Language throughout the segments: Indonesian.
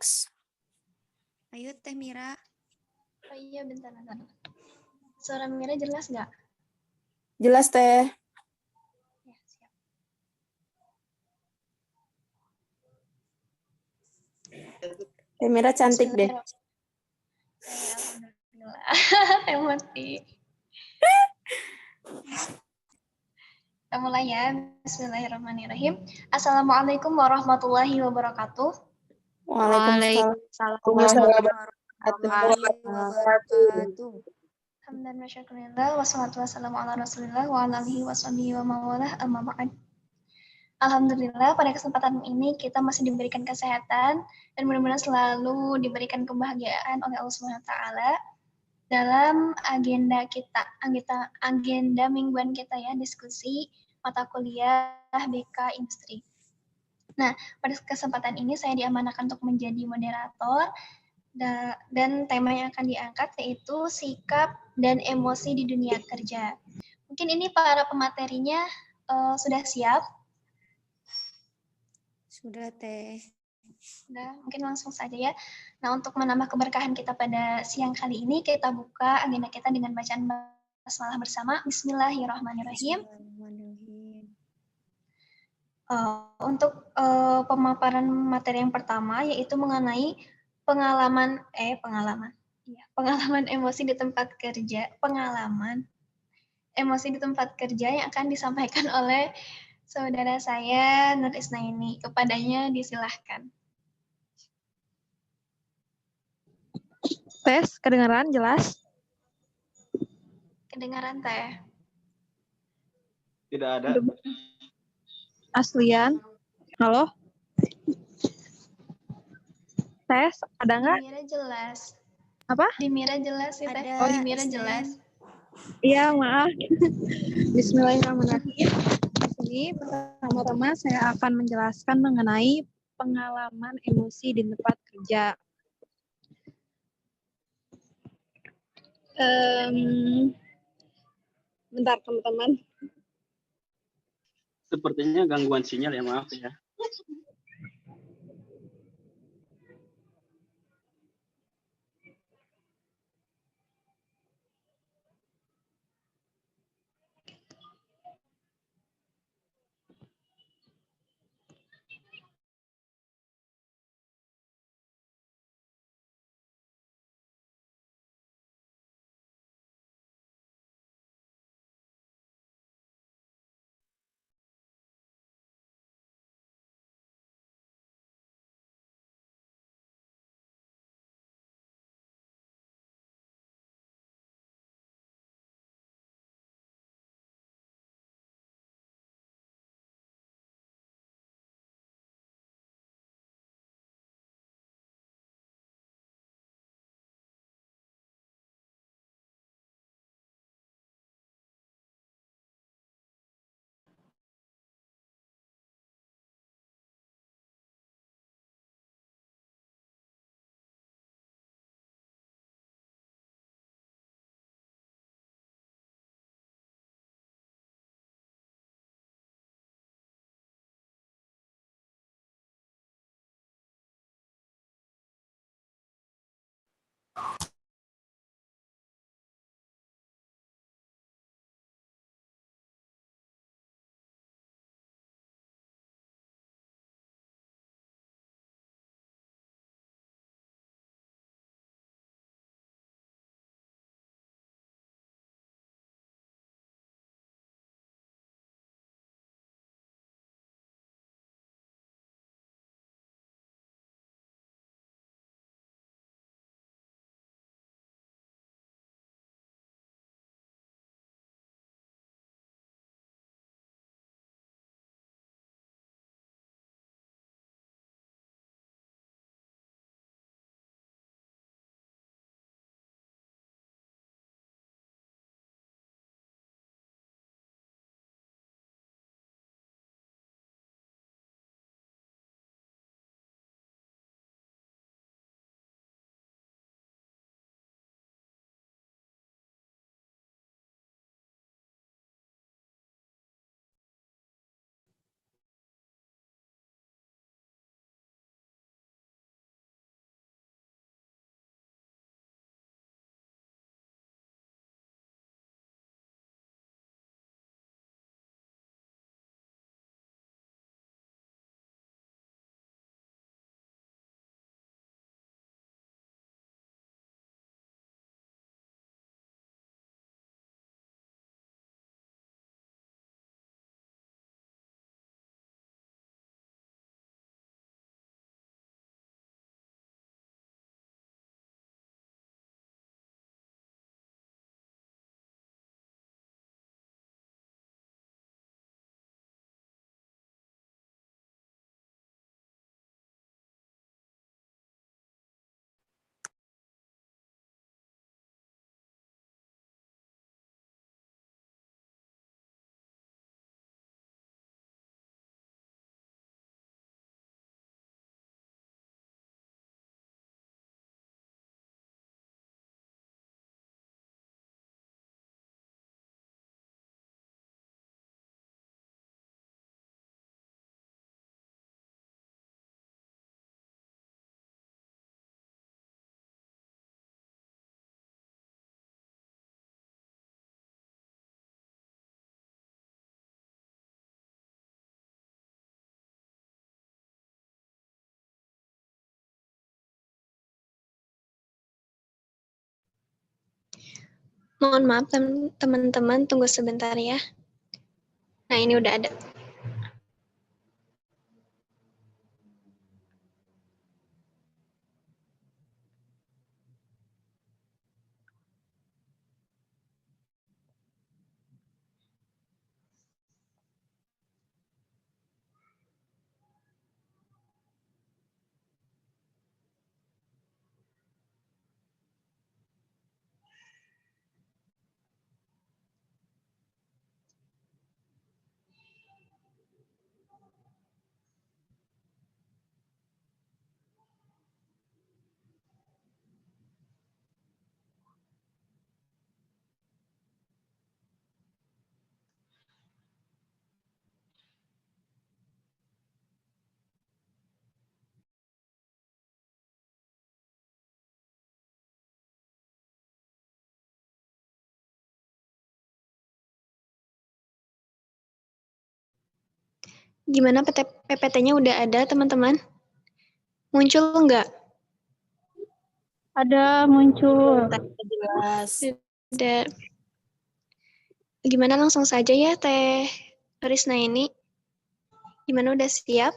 next. Ayo Teh Mira. Oh iya, bentar. Suara Mira jelas nggak? Jelas, Teh. Ya, siap. Teh Mira cantik deh. Alhamdulillah. Emosi. Kita mulai ya. Bismillahirrahmanirrahim. Assalamualaikum warahmatullahi wabarakatuh. Waalaikumsalam. Warahmatullahi wabarakatuh. Hamdan wa syukurillah wassalatu wassalamu ala Rasulillah wa ala alihi washabihi wa mawalah amma ba'd. Alhamdulillah pada kesempatan ini kita masih diberikan kesehatan dan mudah-mudahan selalu diberikan kebahagiaan oleh Allah Subhanahu wa taala dalam agenda kita, agenda mingguan kita ya, diskusi mata kuliah BK Industri. Nah, pada kesempatan ini saya diamanahkan untuk menjadi moderator dan tema yang akan diangkat yaitu sikap dan emosi di dunia kerja. Mungkin ini para pematerinya sudah siap? Sudah Teh. Sudah, mungkin langsung saja ya. Nah, untuk menambah keberkahan kita pada siang kali ini, kita buka agenda kita dengan bacaan basmalah bersama. Bismillahirrahmanirrahim. Untuk pemaparan materi yang pertama yaitu mengenai pengalaman emosi di tempat kerja, pengalaman emosi di tempat kerja yang akan disampaikan oleh saudara saya Nur Isnaini. Kepadanya disilahkan. Tes, kedengaran jelas? Kedengaran Teh? Tidak ada. Aslian? Halo? Tes, ada nggak? Di Mira jelas. Apa? Di Mira jelas sih Teh. Ada, Oh, di Mira Isnin. jelas. Iya, maaf. Bismillahirrahmanirrahim. Di sini pertama-tama saya akan menjelaskan mengenai pengalaman emosi di tempat kerja. Bentar teman-teman. Sepertinya gangguan sinyal ya, maaf ya. Mohon maaf teman-teman, tunggu sebentar ya. Nah, ini udah ada. Gimana PPT-nya udah ada, teman-teman? Muncul nggak? Ada muncul. Jelas. Udah. Gimana langsung saja ya, Teh Risna ini? Gimana udah siap?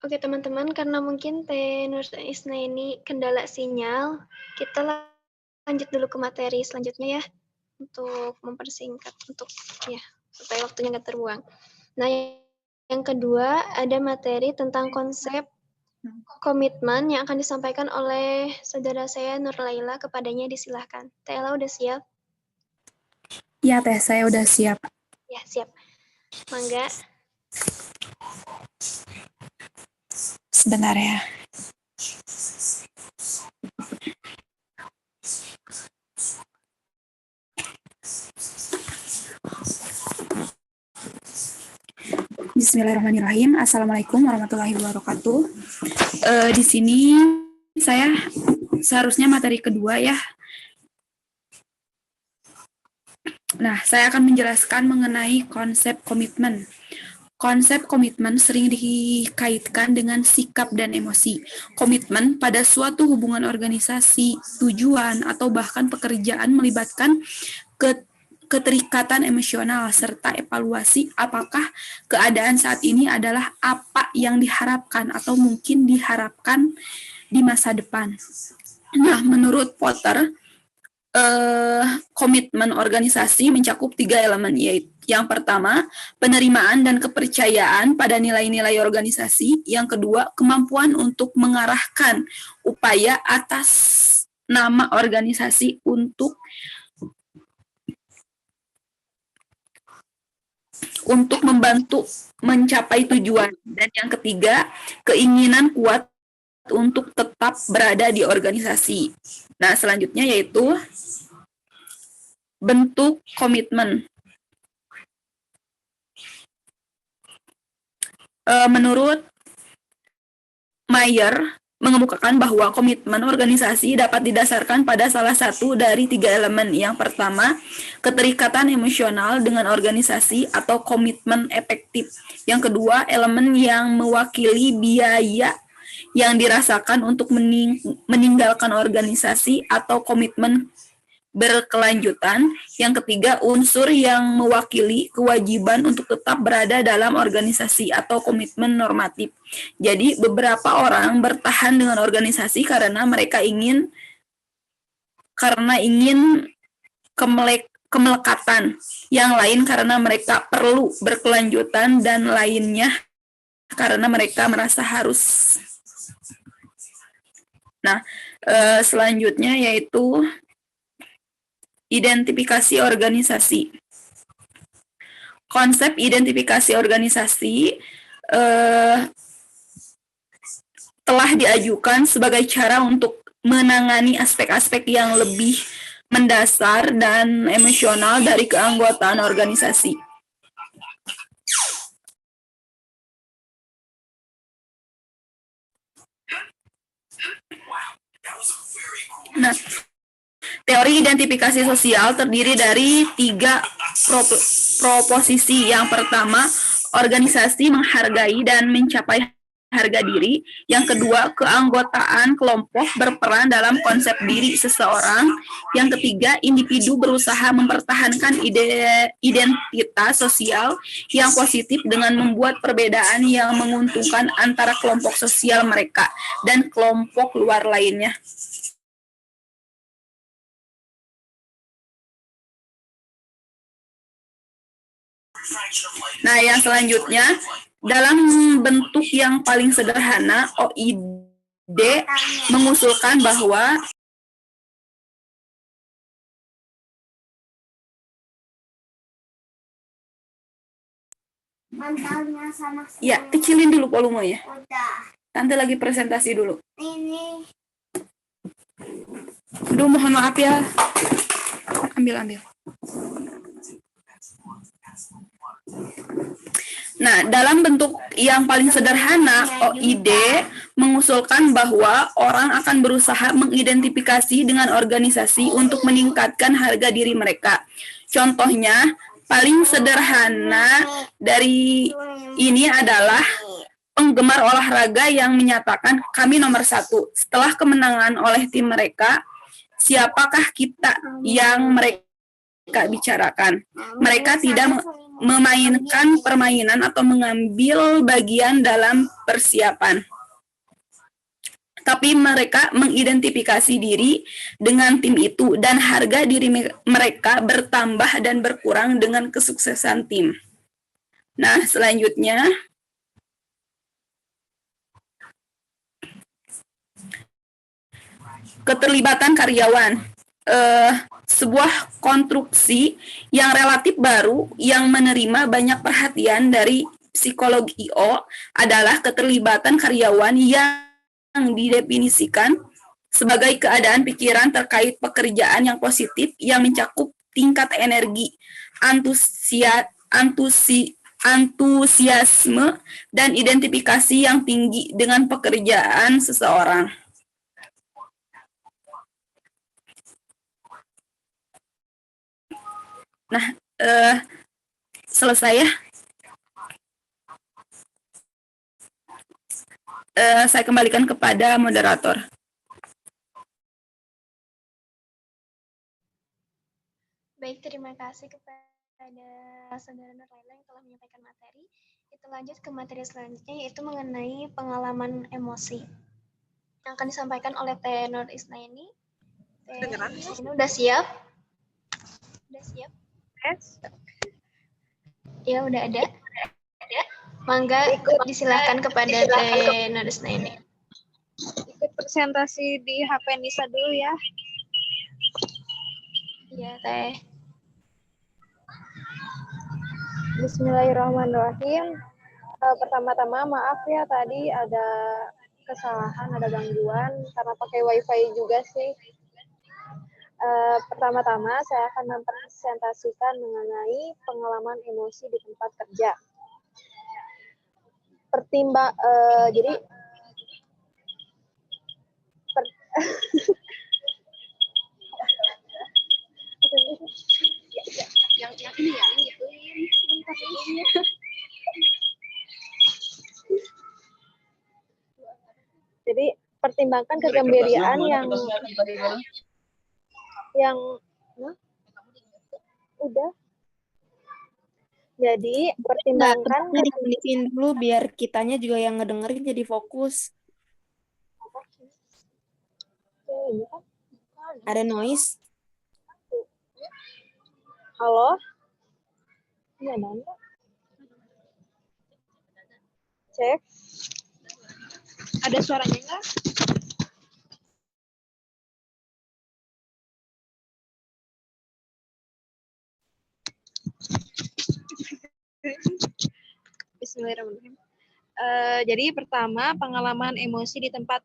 Oke teman-teman, karena mungkin Teh Nur Isna ini kendala sinyal, kita lanjut dulu ke materi selanjutnya ya, untuk mempersingkat, supaya waktunya nggak terbuang. Nah, yang kedua ada materi tentang konsep komitmen yang akan disampaikan oleh saudara saya Nur Laila. Kepadanya disilahkan. Teh Ella udah siap? Ya, Teh, saya udah siap. Ya, siap. Mangga. Sebentar ya. Bismillahirrahmanirrahim. Assalamualaikum warahmatullahi wabarakatuh. Di sini saya seharusnya materi kedua ya. Nah, saya akan menjelaskan mengenai konsep komitmen. Konsep komitmen sering dikaitkan dengan sikap dan emosi. Komitmen pada suatu hubungan organisasi, tujuan, atau bahkan pekerjaan melibatkan keterikatan emosional serta evaluasi apakah keadaan saat ini adalah apa yang diharapkan atau mungkin diharapkan di masa depan. Nah, menurut Potter, komitmen organisasi mencakup 3 elemen, yaitu yang pertama, penerimaan dan kepercayaan pada nilai-nilai organisasi. Yang kedua, kemampuan untuk mengarahkan upaya atas nama organisasi untuk membantu mencapai tujuan. Dan yang ketiga, keinginan kuat untuk tetap berada di organisasi. Nah, selanjutnya yaitu bentuk komitmen. Menurut Mayer, mengemukakan bahwa komitmen organisasi dapat didasarkan pada salah satu dari 3 elemen. Yang pertama, keterikatan emosional dengan organisasi atau komitmen efektif. Yang kedua, elemen yang mewakili biaya yang dirasakan untuk meninggalkan organisasi atau komitmen berkelanjutan. Yang ketiga, unsur yang mewakili kewajiban untuk tetap berada dalam organisasi atau komitmen normatif. Jadi, beberapa orang bertahan dengan organisasi karena mereka ingin kemelekatan, yang lain karena mereka perlu berkelanjutan, dan lainnya karena mereka merasa harus. Nah, selanjutnya yaitu identifikasi organisasi. Konsep identifikasi organisasi telah diajukan sebagai cara untuk menangani aspek-aspek yang lebih mendasar dan emosional dari keanggotaan organisasi. Nah, teori identifikasi sosial terdiri dari 3 proposisi. Yang pertama, organisasi menghargai dan mencapai harga diri. Yang kedua, keanggotaan kelompok berperan dalam konsep diri seseorang. Yang ketiga, individu berusaha mempertahankan identitas sosial yang positif dengan membuat perbedaan yang menguntungkan antara kelompok sosial mereka dan kelompok luar lainnya. Nah, yang selanjutnya, dalam bentuk yang paling sederhana, OID mengusulkan bahwa ya, kecilin dulu volumenya. Tante lagi presentasi dulu. Aduh, mohon maaf ya. Ambil. Nah, dalam bentuk yang paling sederhana, OID mengusulkan bahwa orang akan berusaha mengidentifikasi dengan organisasi untuk meningkatkan harga diri mereka. Contohnya, paling sederhana dari ini adalah penggemar olahraga yang menyatakan kami nomor 1. Setelah kemenangan oleh tim mereka, siapakah kita yang mereka bicarakan? Mereka tidak memainkan permainan atau mengambil bagian dalam persiapan, tapi mereka mengidentifikasi diri dengan tim itu, dan harga diri mereka bertambah dan berkurang dengan kesuksesan tim. Nah, selanjutnya, keterlibatan karyawan. Sebuah konstruksi yang relatif baru yang menerima banyak perhatian dari psikologi IO adalah keterlibatan karyawan yang didefinisikan sebagai keadaan pikiran terkait pekerjaan yang positif yang mencakup tingkat energi, antusiasme, dan identifikasi yang tinggi dengan pekerjaan seseorang. Nah, selesai ya. Saya kembalikan kepada moderator. Baik, terima kasih kepada saudara Nurlaila yang telah menyampaikan materi. Kita lanjut ke materi selanjutnya, yaitu mengenai pengalaman emosi yang akan disampaikan oleh Teh Nur Isnaini. Teh Isnaini udah siap? Udah siap? Ya, udah ada. Mangga disilahkan kepada Teh Nur Isnaini. Ikut presentasi di HP Nisa dulu ya. Iya, Teh. Bismillahirrahmanirrahim. Pertama-tama maaf ya tadi ada kesalahan, ada gangguan karena pakai wifi juga sih. Pertama-tama saya akan mempresentasikan mengenai pengalaman emosi di tempat kerja. Jadi pertimbangkan kegembiraan yang udah. Jadi pertimbangkan dikondisiin dulu biar kitanya juga yang ngedengerin jadi fokus. Ada noise. Halo? Iya, ada. Cek. Ada suaranya enggak? Bismillahirrahmanirrahim. Jadi pertama, pengalaman emosi di tempat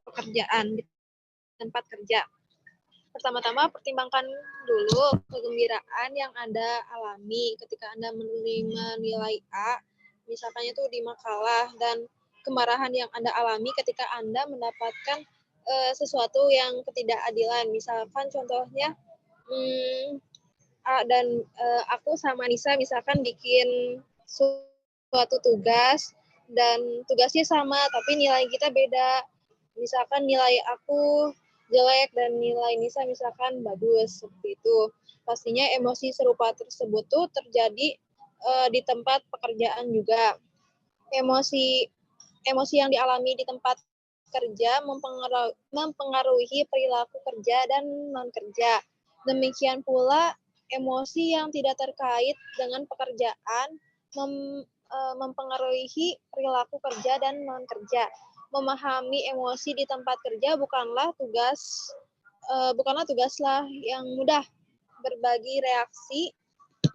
pekerjaan, di tempat kerja. Pertama-tama pertimbangkan dulu kegembiraan yang Anda alami ketika Anda menerima nilai A, misalkan itu di makalah, dan kemarahan yang Anda alami ketika Anda mendapatkan sesuatu yang ketidakadilan. Misalkan contohnya, aku sama Nisa misalkan bikin suatu tugas, dan tugasnya sama, tapi nilai kita beda. Misalkan nilai aku jelek dan nilai Nisa misalkan bagus, seperti itu. Pastinya emosi serupa tersebut tuh terjadi di tempat pekerjaan juga. Emosi yang dialami di tempat kerja mempengaruhi perilaku kerja dan non-kerja. Demikian pula emosi yang tidak terkait dengan pekerjaan mempengaruhi perilaku kerja dan non-kerja. Memahami emosi di tempat kerja bukanlah tugaslah yang mudah. Berbagi reaksi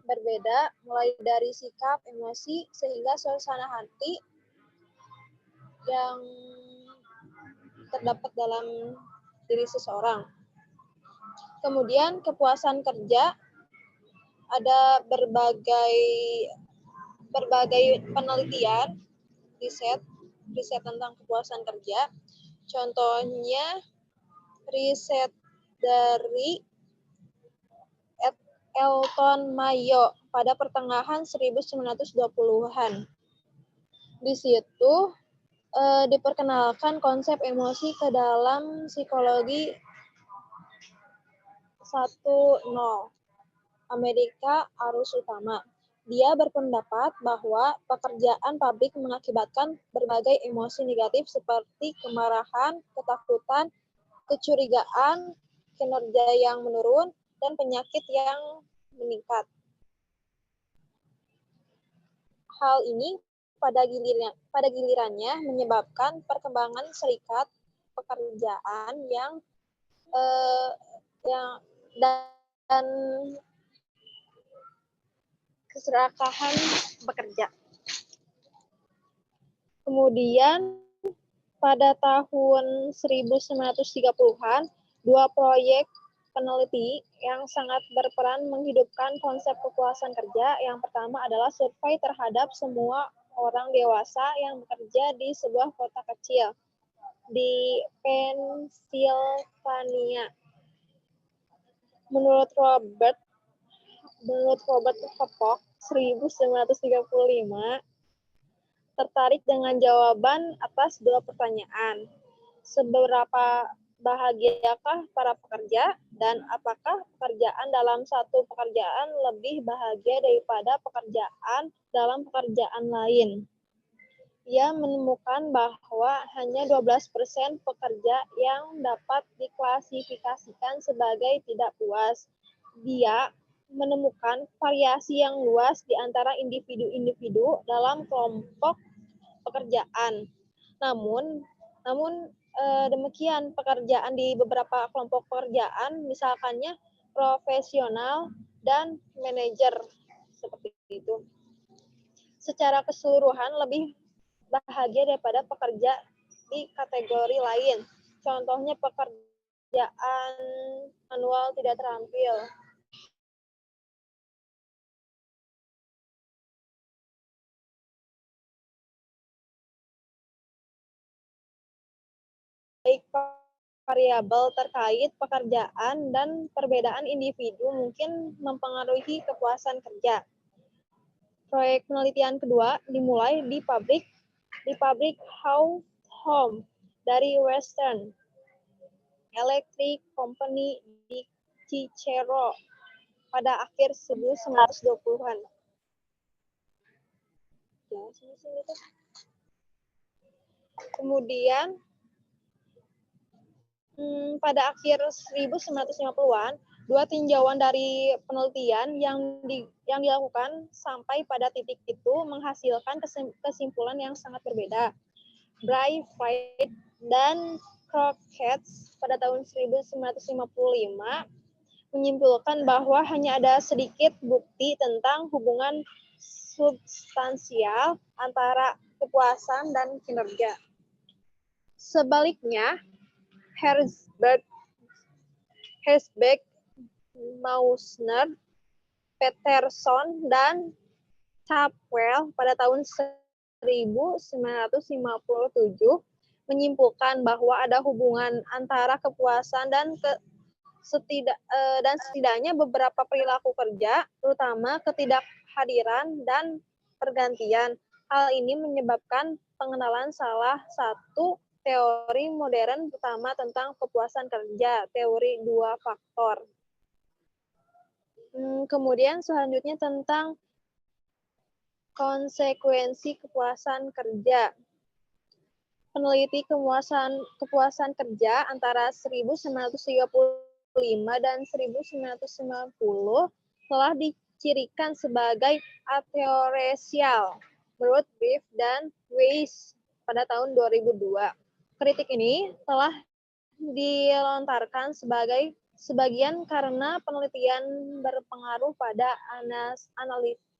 berbeda, mulai dari sikap, emosi, sehingga suasana hati yang terdapat dalam diri seseorang. Kemudian kepuasan kerja, ada berbagai penelitian, riset tentang kepuasan kerja. Contohnya riset dari Elton Mayo pada pertengahan 1920-an. Di situ diperkenalkan konsep emosi ke dalam psikologi 1.0 Amerika Arus Utama. Dia berpendapat bahwa pekerjaan pabrik mengakibatkan berbagai emosi negatif seperti kemarahan, ketakutan, kecurigaan, kinerja yang menurun, dan penyakit yang meningkat. Hal ini pada gilirannya menyebabkan perkembangan serikat pekerjaan dan keserakahan bekerja. Kemudian pada tahun 1930-an, dua proyek peneliti yang sangat berperan menghidupkan konsep kepuasan kerja. Yang pertama adalah survei terhadap semua orang dewasa yang bekerja di sebuah kota kecil di Pennsylvania. Menurut Robert Hopok, 1935, tertarik dengan jawaban atas dua pertanyaan. Seberapa bahagiakah para pekerja, dan apakah pekerjaan dalam satu pekerjaan lebih bahagia daripada pekerjaan dalam pekerjaan lain? Ia menemukan bahwa hanya 12% pekerja yang dapat diklasifikasikan sebagai tidak puas. Dia menemukan variasi yang luas di antara individu-individu dalam kelompok pekerjaan. Namun demikian pekerjaan di beberapa kelompok pekerjaan, misalkannya profesional dan manajer, seperti itu, secara keseluruhan lebih bahagia daripada pekerja di kategori lain. Contohnya pekerjaan manual tidak terampil. Baik variabel terkait pekerjaan dan perbedaan individu mungkin mempengaruhi kepuasan kerja. Proyek penelitian kedua dimulai di pabrik House Home dari Western Electric Company di Cicero pada akhir 1920-an. Kemudian pada akhir 1950-an, dua tinjauan dari penelitian yang dilakukan sampai pada titik itu menghasilkan kesimpulan yang sangat berbeda. Braithwaite dan Crockett pada tahun 1955 menyimpulkan bahwa hanya ada sedikit bukti tentang hubungan substansial antara kepuasan dan kinerja. Sebaliknya, Herzberg, Mausner, Peterson, dan Chapwell pada tahun 1957 menyimpulkan bahwa ada hubungan antara kepuasan dan setidaknya beberapa perilaku kerja, terutama ketidakhadiran dan pergantian. Hal ini menyebabkan pengenalan salah satu teori modern pertama tentang kepuasan kerja, teori dua faktor. Kemudian selanjutnya tentang konsekuensi kepuasan kerja. Peneliti kepuasan kerja antara 1935 dan 1990 telah dicirikan sebagai ateoresial menurut Brief dan Weiss pada tahun 2002. Kritik ini telah dilontarkan sebagian karena penelitian berpengaruh pada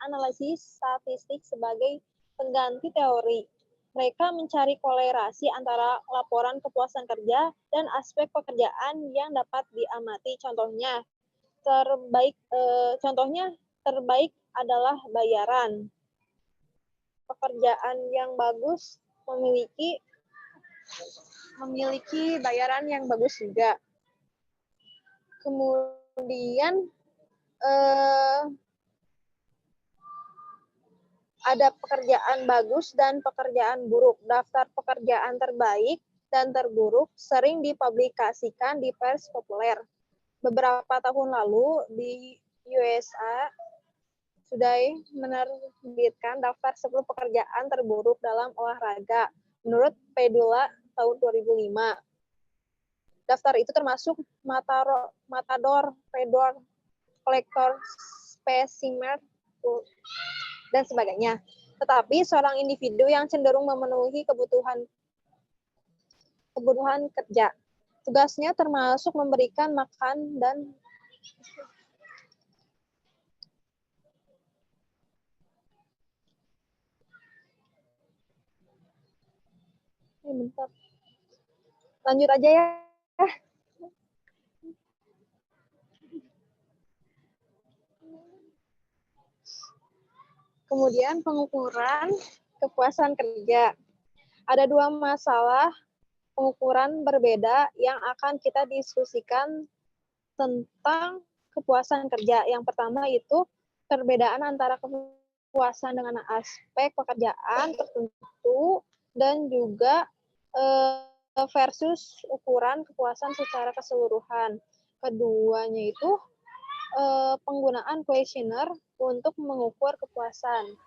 analisis statistik sebagai pengganti teori. Mereka mencari kolerasi antara laporan kepuasan kerja dan aspek pekerjaan yang dapat diamati. Contohnya terbaik adalah bayaran. Pekerjaan yang bagus memiliki bayaran yang bagus juga. Kemudian ada pekerjaan bagus dan pekerjaan buruk. Daftar pekerjaan terbaik dan terburuk sering dipublikasikan di pers populer. Beberapa tahun lalu di USA sudah menerbitkan daftar 10 pekerjaan terburuk dalam olahraga menurut Pedula tahun 2005. Daftar itu termasuk matador, pedor, kolektor, spesimen, dan sebagainya. Tetapi seorang individu yang cenderung memenuhi kebutuhan kerja. Tugasnya termasuk memberikan makan dan bentar. Lanjut aja ya. Kemudian pengukuran kepuasan kerja. Ada dua masalah pengukuran berbeda yang akan kita diskusikan tentang kepuasan kerja. Yang pertama itu perbedaan antara kepuasan dengan aspek pekerjaan tertentu dan juga versus ukuran kepuasan secara keseluruhan. Keduanya itu penggunaan kuesioner untuk mengukur kepuasan.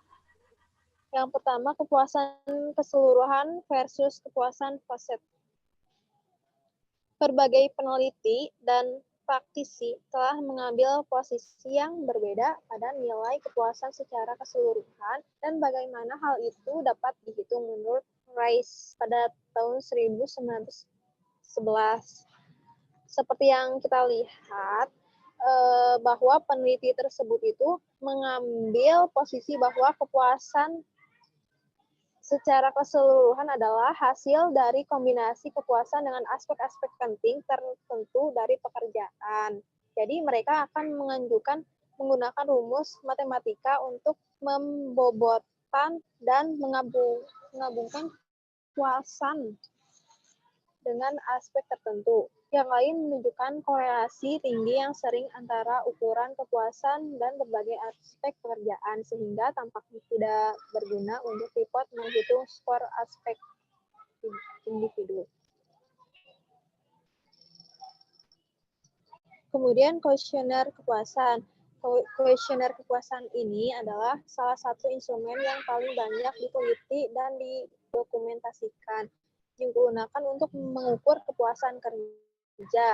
Yang pertama, kepuasan keseluruhan versus kepuasan faset. Berbagai peneliti dan praktisi telah mengambil posisi yang berbeda pada nilai kepuasan secara keseluruhan dan bagaimana hal itu dapat dihitung menurut Rice pada tahun 1911. Seperti yang kita lihat, bahwa peneliti tersebut itu mengambil posisi bahwa kepuasan secara keseluruhan adalah hasil dari kombinasi kepuasan dengan aspek-aspek penting tertentu dari pekerjaan. Jadi mereka akan menggunakan rumus matematika untuk membobotkan dan menggabungkan kepuasan dengan aspek tertentu. Yang lain menunjukkan korelasi tinggi yang sering antara ukuran kepuasan dan berbagai aspek pekerjaan, sehingga tampaknya tidak berguna untuk report menghitung skor aspek individu. Kemudian kuesioner kepuasan. Kuesioner kepuasan ini adalah salah satu instrumen yang paling banyak diteliti dan didokumentasikan, digunakan untuk mengukur kepuasan kerja.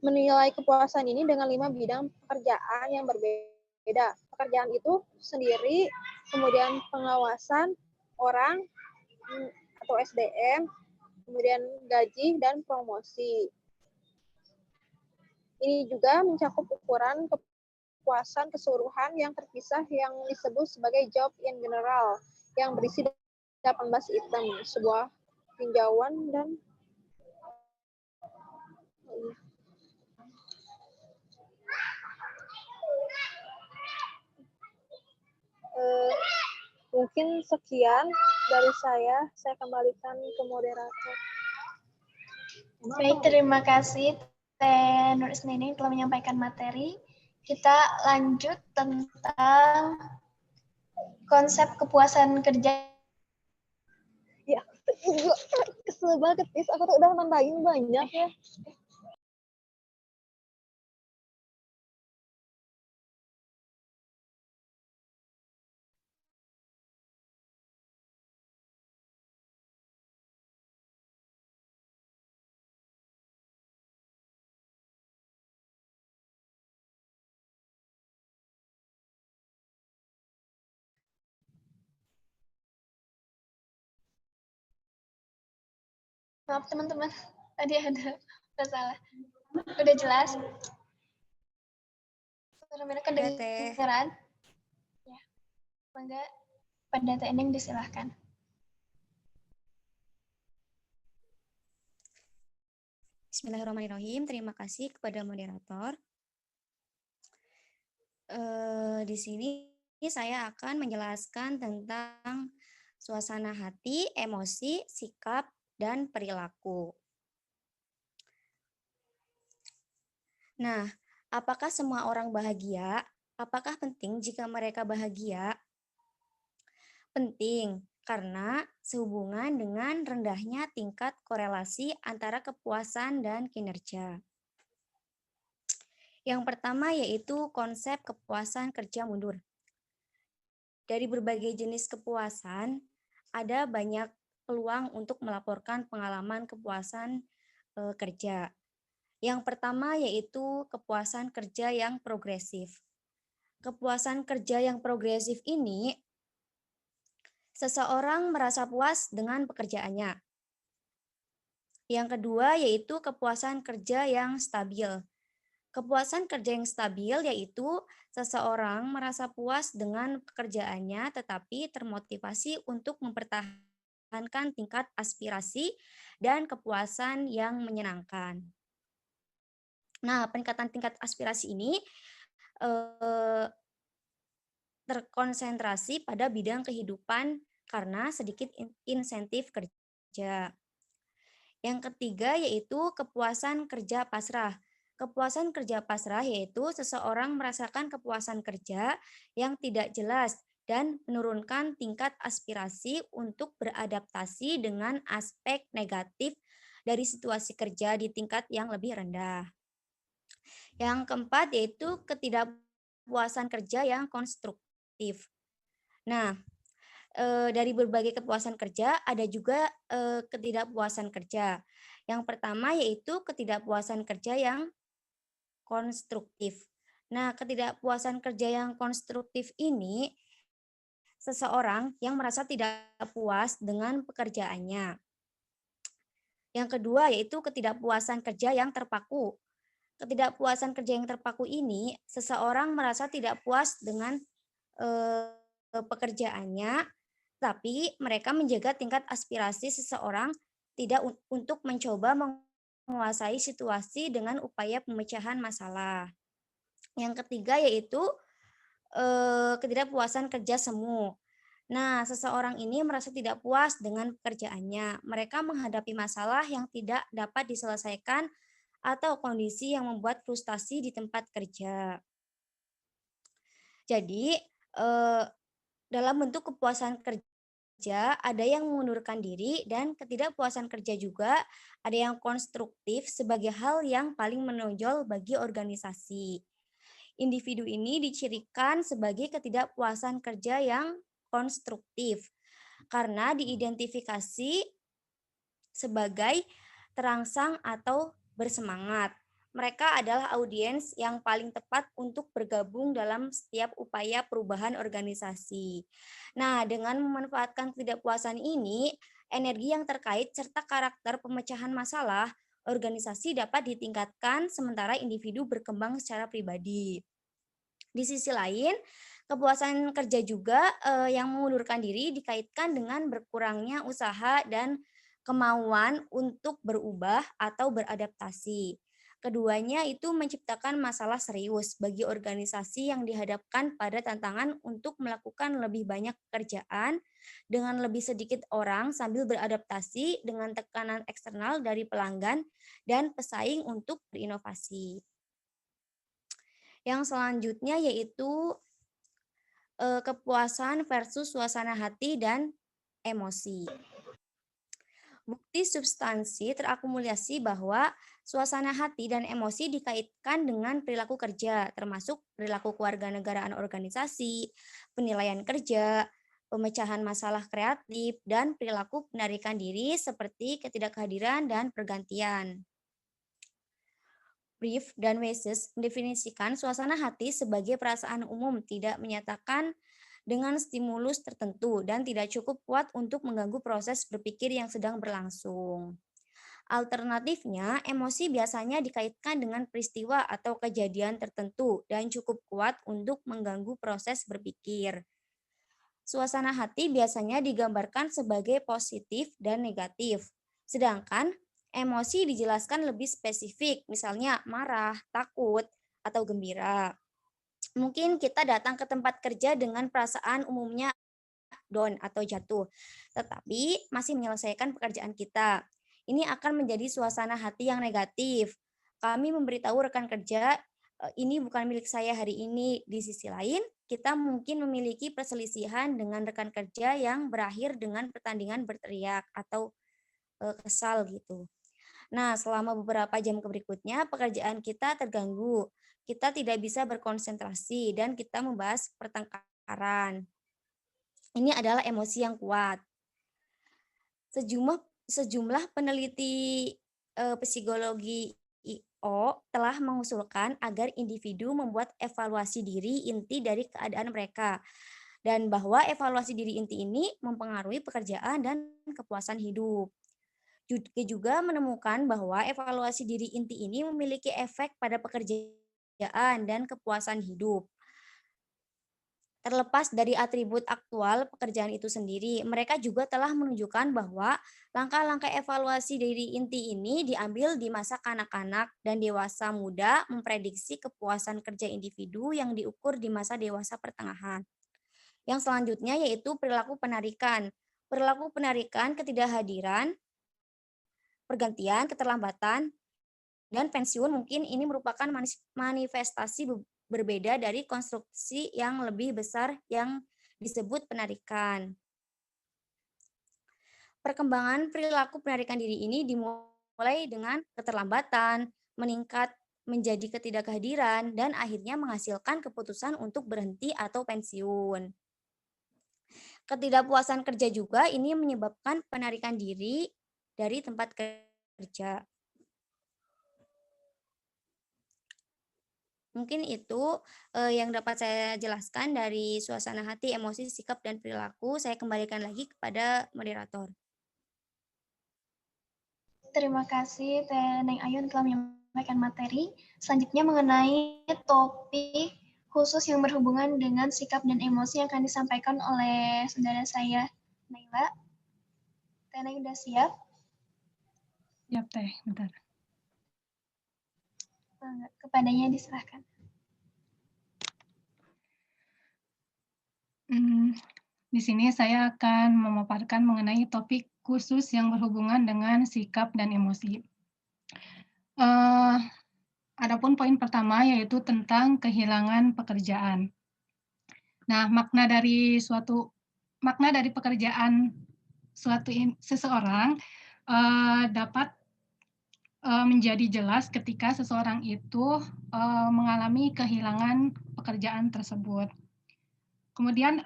Menilai kepuasan ini dengan 5 bidang pekerjaan yang berbeda. Pekerjaan itu sendiri, kemudian pengawasan orang atau SDM, kemudian gaji dan promosi. Ini juga mencakup ukuran kepuasan keseluruhan yang terpisah yang disebut sebagai job in general, yang berisi 18 item, sebuah tinjauan dan mungkin sekian dari saya kembalikan ke moderator. Baik, terima kasih Teh Nur Isnini telah menyampaikan materi. Kita lanjut tentang konsep kepuasan kerja. Ya, kesel banget, aku tuh udah nambahin banyak ya. Maaf teman-teman, tadi ada masalah. Udah jelas? Suara mereka Udah, Teh. kedengaran? Ya. Mangga Pendeta Ending disilahkan. Bismillahirrahmanirrahim. Terima kasih kepada moderator. Di sini saya akan menjelaskan tentang suasana hati, emosi, sikap, dan perilaku. Nah, apakah semua orang bahagia? Apakah penting jika mereka bahagia? Penting, karena sehubungan dengan rendahnya tingkat korelasi antara kepuasan dan kinerja. Yang pertama yaitu konsep kepuasan kerja mundur. Dari berbagai jenis kepuasan, ada banyak peluang untuk melaporkan pengalaman kepuasan kerja. Yang pertama yaitu kepuasan kerja yang progresif. Kepuasan kerja yang progresif ini, seseorang merasa puas dengan pekerjaannya. Yang kedua yaitu kepuasan kerja yang stabil. Kepuasan kerja yang stabil yaitu seseorang merasa puas dengan pekerjaannya tetapi termotivasi untuk mempertahankan tingkat aspirasi dan kepuasan yang menyenangkan. Nah, peningkatan tingkat aspirasi ini terkonsentrasi pada bidang kehidupan karena sedikit insentif kerja. Yang ketiga yaitu kepuasan kerja pasrah. Kepuasan kerja pasrah yaitu seseorang merasakan kepuasan kerja yang tidak jelas dan menurunkan tingkat aspirasi untuk beradaptasi dengan aspek negatif dari situasi kerja di tingkat yang lebih rendah. Yang keempat yaitu ketidakpuasan kerja yang konstruktif. Nah, dari berbagai kepuasan kerja ada juga ketidakpuasan kerja. Yang pertama yaitu ketidakpuasan kerja yang konstruktif. Nah, ketidakpuasan kerja yang konstruktif ini seseorang yang merasa tidak puas dengan pekerjaannya. Yang kedua yaitu ketidakpuasan kerja yang terpaku. Ketidakpuasan kerja yang terpaku ini seseorang merasa tidak puas dengan pekerjaannya, tapi mereka menjaga tingkat aspirasi seseorang tidak untuk mencoba menguasai situasi dengan upaya pemecahan masalah. Yang ketiga yaitu ketidakpuasan kerja semu. Nah, seseorang ini merasa tidak puas dengan pekerjaannya. Mereka menghadapi masalah yang tidak dapat diselesaikan atau kondisi yang membuat frustasi di tempat kerja. Jadi, dalam bentuk kepuasan kerja kerja, ada yang mengundurkan diri, dan ketidakpuasan kerja juga ada yang konstruktif sebagai hal yang paling menonjol bagi organisasi. Individu ini dicirikan sebagai ketidakpuasan kerja yang konstruktif karena diidentifikasi sebagai terangsang atau bersemangat. Mereka adalah audiens yang paling tepat untuk bergabung dalam setiap upaya perubahan organisasi. Nah, dengan memanfaatkan ketidakpuasan ini, energi yang terkait serta karakter pemecahan masalah, organisasi dapat ditingkatkan sementara individu berkembang secara pribadi. Di sisi lain, kepuasan kerja juga yang mengundurkan diri dikaitkan dengan berkurangnya usaha dan kemauan untuk berubah atau beradaptasi. Keduanya itu menciptakan masalah serius bagi organisasi yang dihadapkan pada tantangan untuk melakukan lebih banyak pekerjaan dengan lebih sedikit orang sambil beradaptasi dengan tekanan eksternal dari pelanggan dan pesaing untuk berinovasi. Yang selanjutnya yaitu kepuasan versus suasana hati dan emosi. Bukti substansi terakumulasi bahwa suasana hati dan emosi dikaitkan dengan perilaku kerja, termasuk perilaku kewarganegaraan organisasi, penilaian kerja, pemecahan masalah kreatif, dan perilaku penarikan diri seperti ketidakhadiran dan pergantian. Brief dan Wesses mendefinisikan suasana hati sebagai perasaan umum tidak menyatakan dengan stimulus tertentu dan tidak cukup kuat untuk mengganggu proses berpikir yang sedang berlangsung. Alternatifnya, emosi biasanya dikaitkan dengan peristiwa atau kejadian tertentu dan cukup kuat untuk mengganggu proses berpikir. Suasana hati biasanya digambarkan sebagai positif dan negatif, sedangkan emosi dijelaskan lebih spesifik, misalnya marah, takut, atau gembira. Mungkin kita datang ke tempat kerja dengan perasaan umumnya down atau jatuh, tetapi masih menyelesaikan pekerjaan kita. Ini akan menjadi suasana hati yang negatif. Kami memberitahu rekan kerja, ini bukan milik saya hari ini. Di sisi lain, kita mungkin memiliki perselisihan dengan rekan kerja yang berakhir dengan pertandingan berteriak atau kesal gitu. Nah, selama beberapa jam berikutnya, pekerjaan kita terganggu. Kita tidak bisa berkonsentrasi dan kita membahas pertengkaran. Ini adalah emosi yang kuat. Sejumlah peneliti psikologi IO telah mengusulkan agar individu membuat evaluasi diri inti dari keadaan mereka, dan bahwa evaluasi diri inti ini mempengaruhi pekerjaan dan kepuasan hidup. Juga menemukan bahwa evaluasi diri inti ini memiliki efek pada pekerjaan dan kepuasan hidup. Terlepas dari atribut aktual pekerjaan itu sendiri, mereka juga telah menunjukkan bahwa langkah-langkah evaluasi diri inti ini diambil di masa kanak-kanak dan dewasa muda, memprediksi kepuasan kerja individu yang diukur di masa dewasa pertengahan. Yang selanjutnya yaitu perilaku penarikan. Perilaku penarikan ketidakhadiran, pergantian, keterlambatan, dan pensiun mungkin ini merupakan manifestasi berbeda dari konstruksi yang lebih besar yang disebut penarikan. Perkembangan perilaku penarikan diri ini dimulai dengan keterlambatan, meningkat menjadi ketidakhadiran, dan akhirnya menghasilkan keputusan untuk berhenti atau pensiun. Ketidakpuasan kerja juga ini menyebabkan penarikan diri dari tempat kerja. Mungkin itu yang dapat saya jelaskan dari suasana hati, emosi, sikap, dan perilaku. Saya kembalikan lagi kepada moderator. Terima kasih Teh Neng Ayun telah menyampaikan materi. Selanjutnya mengenai topik khusus yang berhubungan dengan sikap dan emosi yang akan disampaikan oleh saudara saya, Naila. Teh Neng sudah siap? Siap Teh, bentar. Kepadanya diserahkan. Di sini saya akan memaparkan mengenai topik khusus yang berhubungan dengan sikap dan emosi. Adapun poin pertama yaitu tentang kehilangan pekerjaan. Nah, makna dari suatu makna dari pekerjaan seseorang dapat menjadi jelas ketika seseorang itu mengalami kehilangan pekerjaan tersebut. Kemudian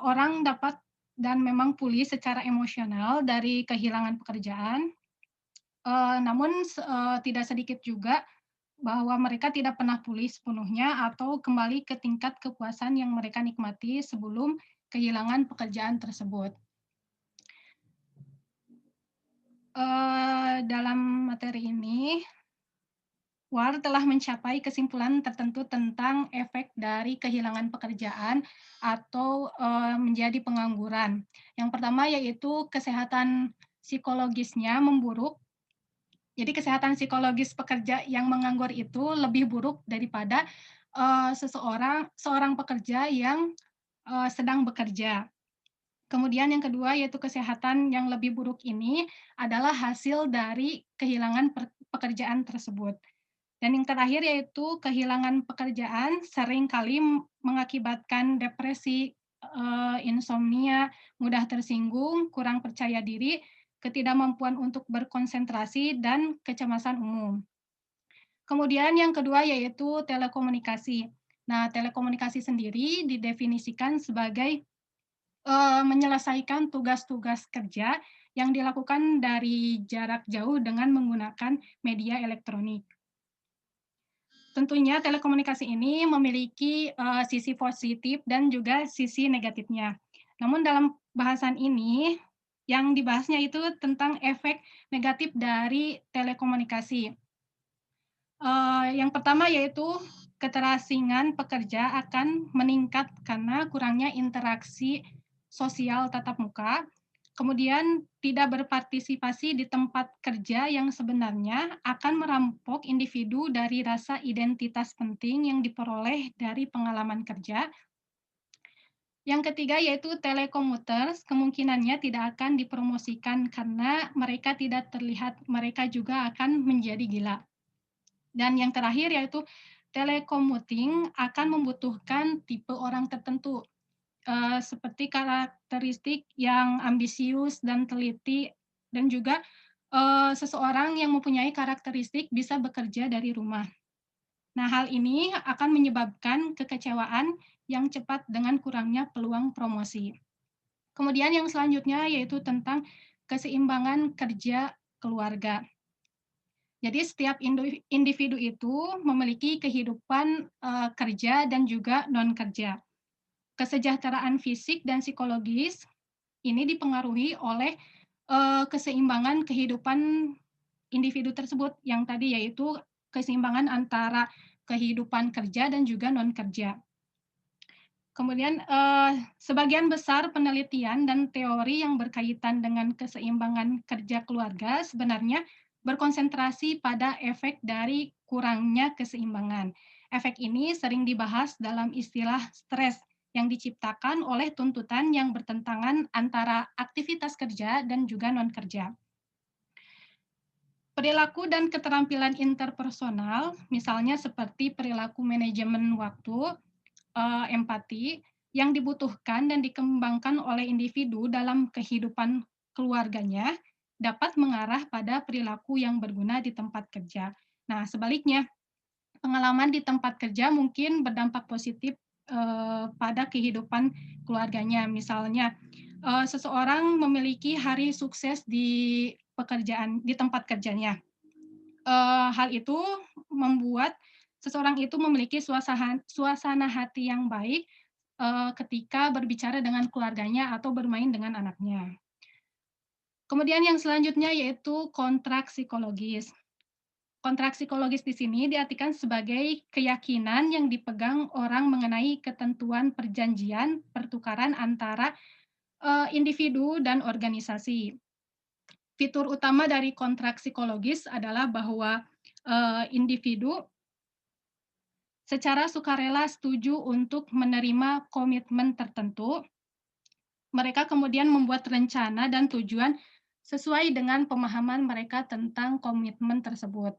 orang dapat dan memang pulih secara emosional dari kehilangan pekerjaan, namun tidak sedikit juga bahwa mereka tidak pernah pulih sepenuhnya atau kembali ke tingkat kepuasan yang mereka nikmati sebelum kehilangan pekerjaan tersebut. Dalam materi ini, WAR telah mencapai kesimpulan tertentu tentang efek dari kehilangan pekerjaan atau menjadi pengangguran. Yang pertama yaitu kesehatan psikologisnya memburuk. Jadi kesehatan psikologis pekerja yang menganggur itu lebih buruk daripada seorang pekerja yang sedang bekerja. Kemudian yang kedua yaitu kesehatan yang lebih buruk ini adalah hasil dari kehilangan pekerjaan tersebut. Dan yang terakhir yaitu kehilangan pekerjaan seringkali mengakibatkan depresi, insomnia, mudah tersinggung, kurang percaya diri, ketidakmampuan untuk berkonsentrasi, dan kecemasan umum. Kemudian yang kedua yaitu telekomunikasi. Nah, telekomunikasi sendiri didefinisikan sebagai menyelesaikan tugas-tugas kerja yang dilakukan dari jarak jauh dengan menggunakan media elektronik. Tentunya telekomunikasi ini memiliki sisi positif dan juga sisi negatifnya. Namun dalam bahasan ini, yang dibahasnya itu tentang efek negatif dari telekomunikasi. Yang pertama yaitu keterasingan pekerja akan meningkat karena kurangnya interaksi sosial tatap muka, kemudian tidak berpartisipasi di tempat kerja yang sebenarnya akan merampok individu dari rasa identitas penting yang diperoleh dari pengalaman kerja. Yang ketiga yaitu telekomuters, kemungkinannya tidak akan dipromosikan karena mereka tidak terlihat, mereka juga akan menjadi gila. Dan yang terakhir yaitu telecommuting akan membutuhkan tipe orang tertentu, seperti karakteristik yang ambisius dan teliti, dan juga seseorang yang mempunyai karakteristik bisa bekerja dari rumah. Nah, hal ini akan menyebabkan kekecewaan yang cepat dengan kurangnya peluang promosi. Kemudian yang selanjutnya yaitu tentang keseimbangan kerja keluarga. Jadi setiap individu itu memiliki kehidupan kerja dan juga non-kerja. Kesejahteraan fisik dan psikologis ini dipengaruhi oleh keseimbangan kehidupan individu tersebut yang tadi yaitu keseimbangan antara kehidupan kerja dan juga non-kerja. Kemudian sebagian besar penelitian dan teori yang berkaitan dengan keseimbangan kerja keluarga sebenarnya berkonsentrasi pada efek dari kurangnya keseimbangan. Efek ini sering dibahas dalam istilah stres yang diciptakan oleh tuntutan yang bertentangan antara aktivitas kerja dan juga non-kerja. Perilaku dan keterampilan interpersonal, misalnya seperti perilaku manajemen waktu, empati, yang dibutuhkan dan dikembangkan oleh individu dalam kehidupan keluarganya, dapat mengarah pada perilaku yang berguna di tempat kerja. Nah, sebaliknya, pengalaman di tempat kerja mungkin berdampak positif pada kehidupan keluarganya. Misalnya, seseorang memiliki hari sukses di pekerjaan di tempat kerjanya. Hal itu membuat seseorang itu memiliki suasana hati yang baik ketika berbicara dengan keluarganya atau bermain dengan anaknya. Kemudian yang selanjutnya yaitu kontrak psikologis. Kontrak psikologis di sini diartikan sebagai keyakinan yang dipegang orang mengenai ketentuan perjanjian pertukaran antara individu dan organisasi. Fitur utama dari kontrak psikologis adalah bahwa individu secara sukarela setuju untuk menerima komitmen tertentu. Mereka kemudian membuat rencana dan tujuan sesuai dengan pemahaman mereka tentang komitmen tersebut.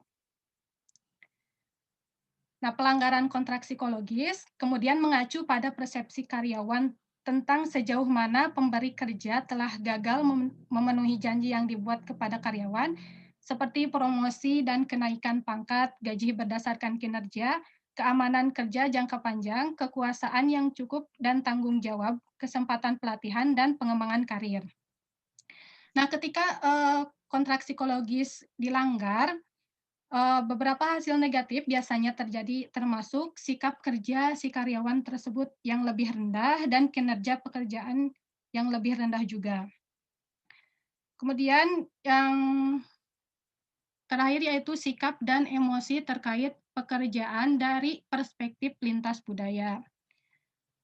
Nah, pelanggaran kontrak psikologis kemudian mengacu pada persepsi karyawan tentang sejauh mana pemberi kerja telah gagal memenuhi janji yang dibuat kepada karyawan, seperti promosi dan kenaikan pangkat, gaji berdasarkan kinerja, keamanan kerja jangka panjang, kekuasaan yang cukup dan tanggung jawab, kesempatan pelatihan, dan pengembangan karir. Nah, ketika kontrak psikologis dilanggar, beberapa hasil negatif biasanya terjadi, termasuk sikap kerja si karyawan tersebut yang lebih rendah dan kinerja pekerjaan yang lebih rendah juga. Kemudian yang terakhir yaitu sikap dan emosi terkait pekerjaan dari perspektif lintas budaya.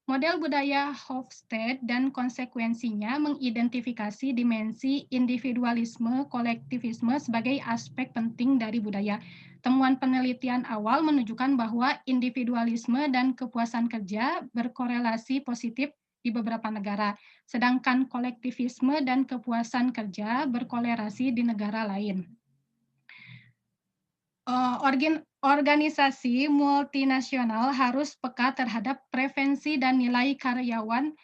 Model budaya Hofstede dan konsekuensinya mengidentifikasi dimensi individualisme kolektivisme sebagai aspek penting dari budaya. Temuan penelitian awal menunjukkan bahwa individualisme dan kepuasan kerja berkorelasi positif di beberapa negara, sedangkan kolektivisme dan kepuasan kerja berkorelasi di negara lain. Organisasi multinasional harus peka terhadap preferensi dan nilai karyawan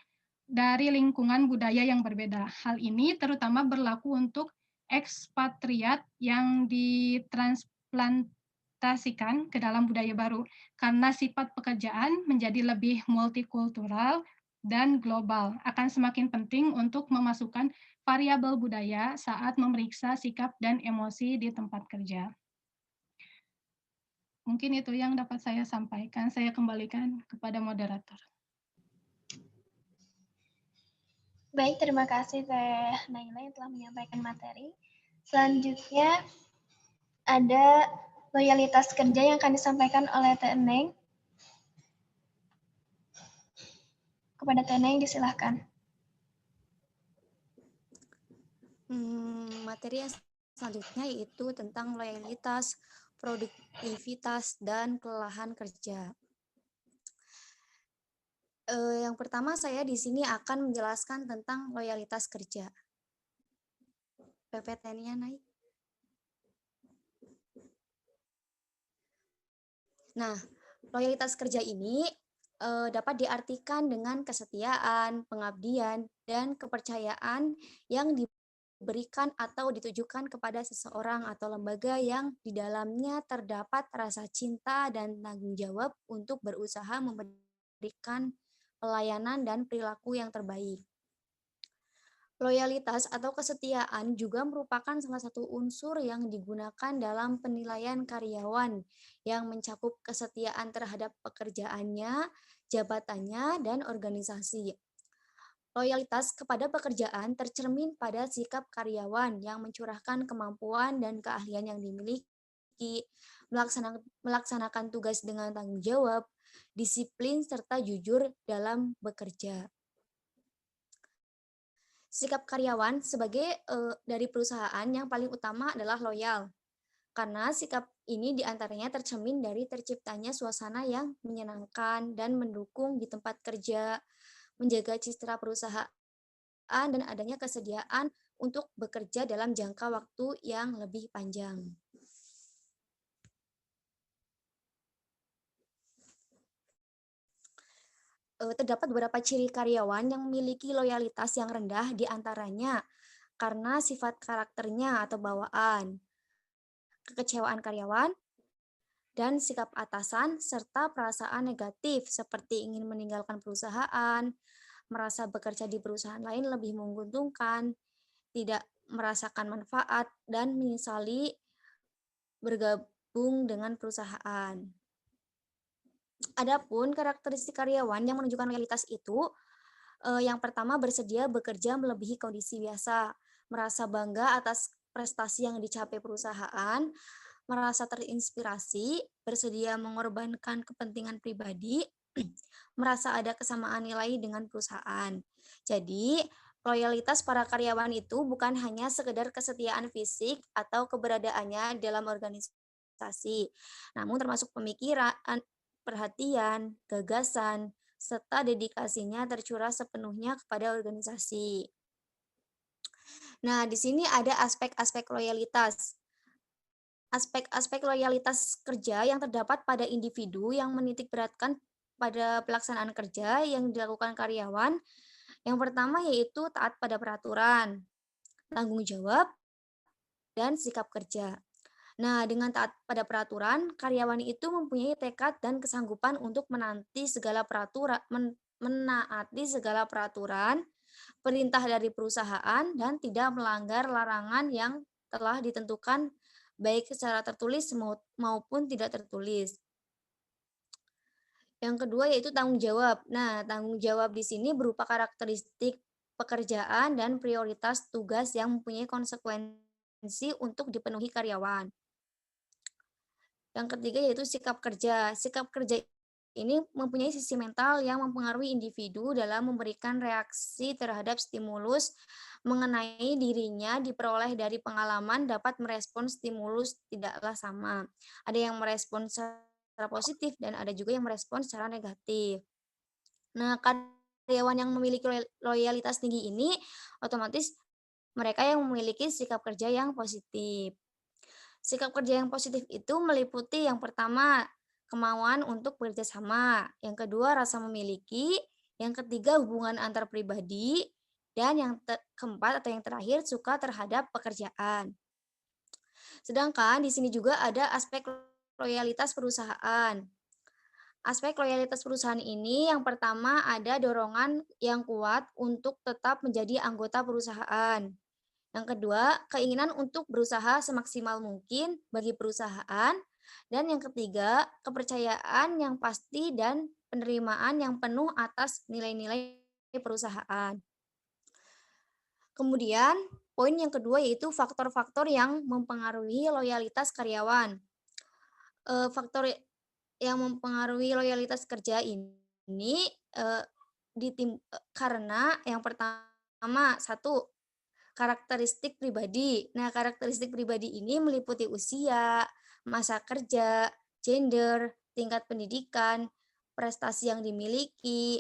dari lingkungan budaya yang berbeda. Hal ini terutama berlaku untuk ekspatriat yang ditransplantasikan ke dalam budaya baru, karena sifat pekerjaan menjadi lebih multikultural dan global. Akan semakin penting untuk memasukkan variabel budaya saat memeriksa sikap dan emosi di tempat kerja. Mungkin itu yang dapat saya sampaikan. Saya kembalikan kepada moderator. Baik, terima kasih Teh Naila yang telah menyampaikan materi. Selanjutnya ada loyalitas kerja yang akan disampaikan oleh Teh Neng. Kepada Teh Neng disilahkan. Materi yang selanjutnya yaitu tentang loyalitas, produktivitas, dan kelelahan kerja. Yang pertama saya di sini akan menjelaskan tentang loyalitas kerja. PPT-nya naik. Nah, loyalitas kerja ini dapat diartikan dengan kesetiaan, pengabdian, dan kepercayaan yang diberikan atau ditujukan kepada seseorang atau lembaga yang di dalamnya terdapat rasa cinta dan tanggung jawab untuk berusaha memberikan pelayanan dan perilaku yang terbaik. Loyalitas atau kesetiaan juga merupakan salah satu unsur yang digunakan dalam penilaian karyawan yang mencakup kesetiaan terhadap pekerjaannya, jabatannya, dan organisasi. Loyalitas kepada pekerjaan tercermin pada sikap karyawan yang mencurahkan kemampuan dan keahlian yang dimiliki, melaksanakan tugas dengan tanggung jawab, disiplin, serta jujur dalam bekerja. Sikap karyawan sebagai dari perusahaan yang paling utama adalah loyal, karena sikap ini diantaranya tercermin dari terciptanya suasana yang menyenangkan dan mendukung di tempat kerja, menjaga citra perusahaan, dan adanya kesediaan untuk bekerja dalam jangka waktu yang lebih panjang. Terdapat beberapa ciri karyawan yang memiliki loyalitas yang rendah, diantaranya karena sifat karakternya atau bawaan, kekecewaan karyawan, dan sikap atasan, serta perasaan negatif seperti ingin meninggalkan perusahaan, merasa bekerja di perusahaan lain lebih menguntungkan, tidak merasakan manfaat, dan menyesali bergabung dengan perusahaan. Adapun karakteristik karyawan yang menunjukkan loyalitas itu, yang pertama bersedia bekerja melebihi kondisi biasa, merasa bangga atas prestasi yang dicapai perusahaan, merasa terinspirasi, bersedia mengorbankan kepentingan pribadi, merasa ada kesamaan nilai dengan perusahaan. Jadi, loyalitas para karyawan itu bukan hanya sekedar kesetiaan fisik atau keberadaannya dalam organisasi, namun termasuk pemikiran, perhatian, gagasan, serta dedikasinya tercurah sepenuhnya kepada organisasi. Nah, di sini ada aspek-aspek loyalitas. Aspek-aspek loyalitas kerja yang terdapat pada individu yang menitikberatkan pada pelaksanaan kerja yang dilakukan karyawan, yang pertama yaitu taat pada peraturan, tanggung jawab, dan sikap kerja. Nah, dengan taat pada peraturan, karyawan itu mempunyai tekad dan kesanggupan untuk menaati segala peraturan, perintah dari perusahaan, dan tidak melanggar larangan yang telah ditentukan baik secara tertulis maupun tidak tertulis. Yang kedua yaitu tanggung jawab. Nah, tanggung jawab di sini berupa karakteristik pekerjaan dan prioritas tugas yang mempunyai konsekuensi untuk dipenuhi karyawan. Yang ketiga yaitu sikap kerja. Sikap kerja ini mempunyai sisi mental yang mempengaruhi individu dalam memberikan reaksi terhadap stimulus mengenai dirinya diperoleh dari pengalaman dapat merespon stimulus tidaklah sama. Ada yang merespon secara positif dan ada juga yang merespon secara negatif. Nah, karyawan yang memiliki loyalitas tinggi ini otomatis mereka yang memiliki sikap kerja yang positif. Sikap kerja yang positif itu meliputi yang pertama, kemauan untuk bekerja sama, yang kedua, rasa memiliki, yang ketiga, hubungan antar pribadi, dan yang keempat atau yang terakhir, suka terhadap pekerjaan. Sedangkan di sini juga ada aspek loyalitas perusahaan. Aspek loyalitas perusahaan ini yang pertama ada dorongan yang kuat untuk tetap menjadi anggota perusahaan. Yang kedua, keinginan untuk berusaha semaksimal mungkin bagi perusahaan. Dan yang ketiga, kepercayaan yang pasti dan penerimaan yang penuh atas nilai-nilai perusahaan. Kemudian, poin yang kedua yaitu faktor-faktor yang mempengaruhi loyalitas karyawan. Faktor yang mempengaruhi loyalitas kerja ini karena yang pertama, satu, karakteristik pribadi. Nah, karakteristik pribadi ini meliputi usia, masa kerja, gender, tingkat pendidikan, prestasi yang dimiliki,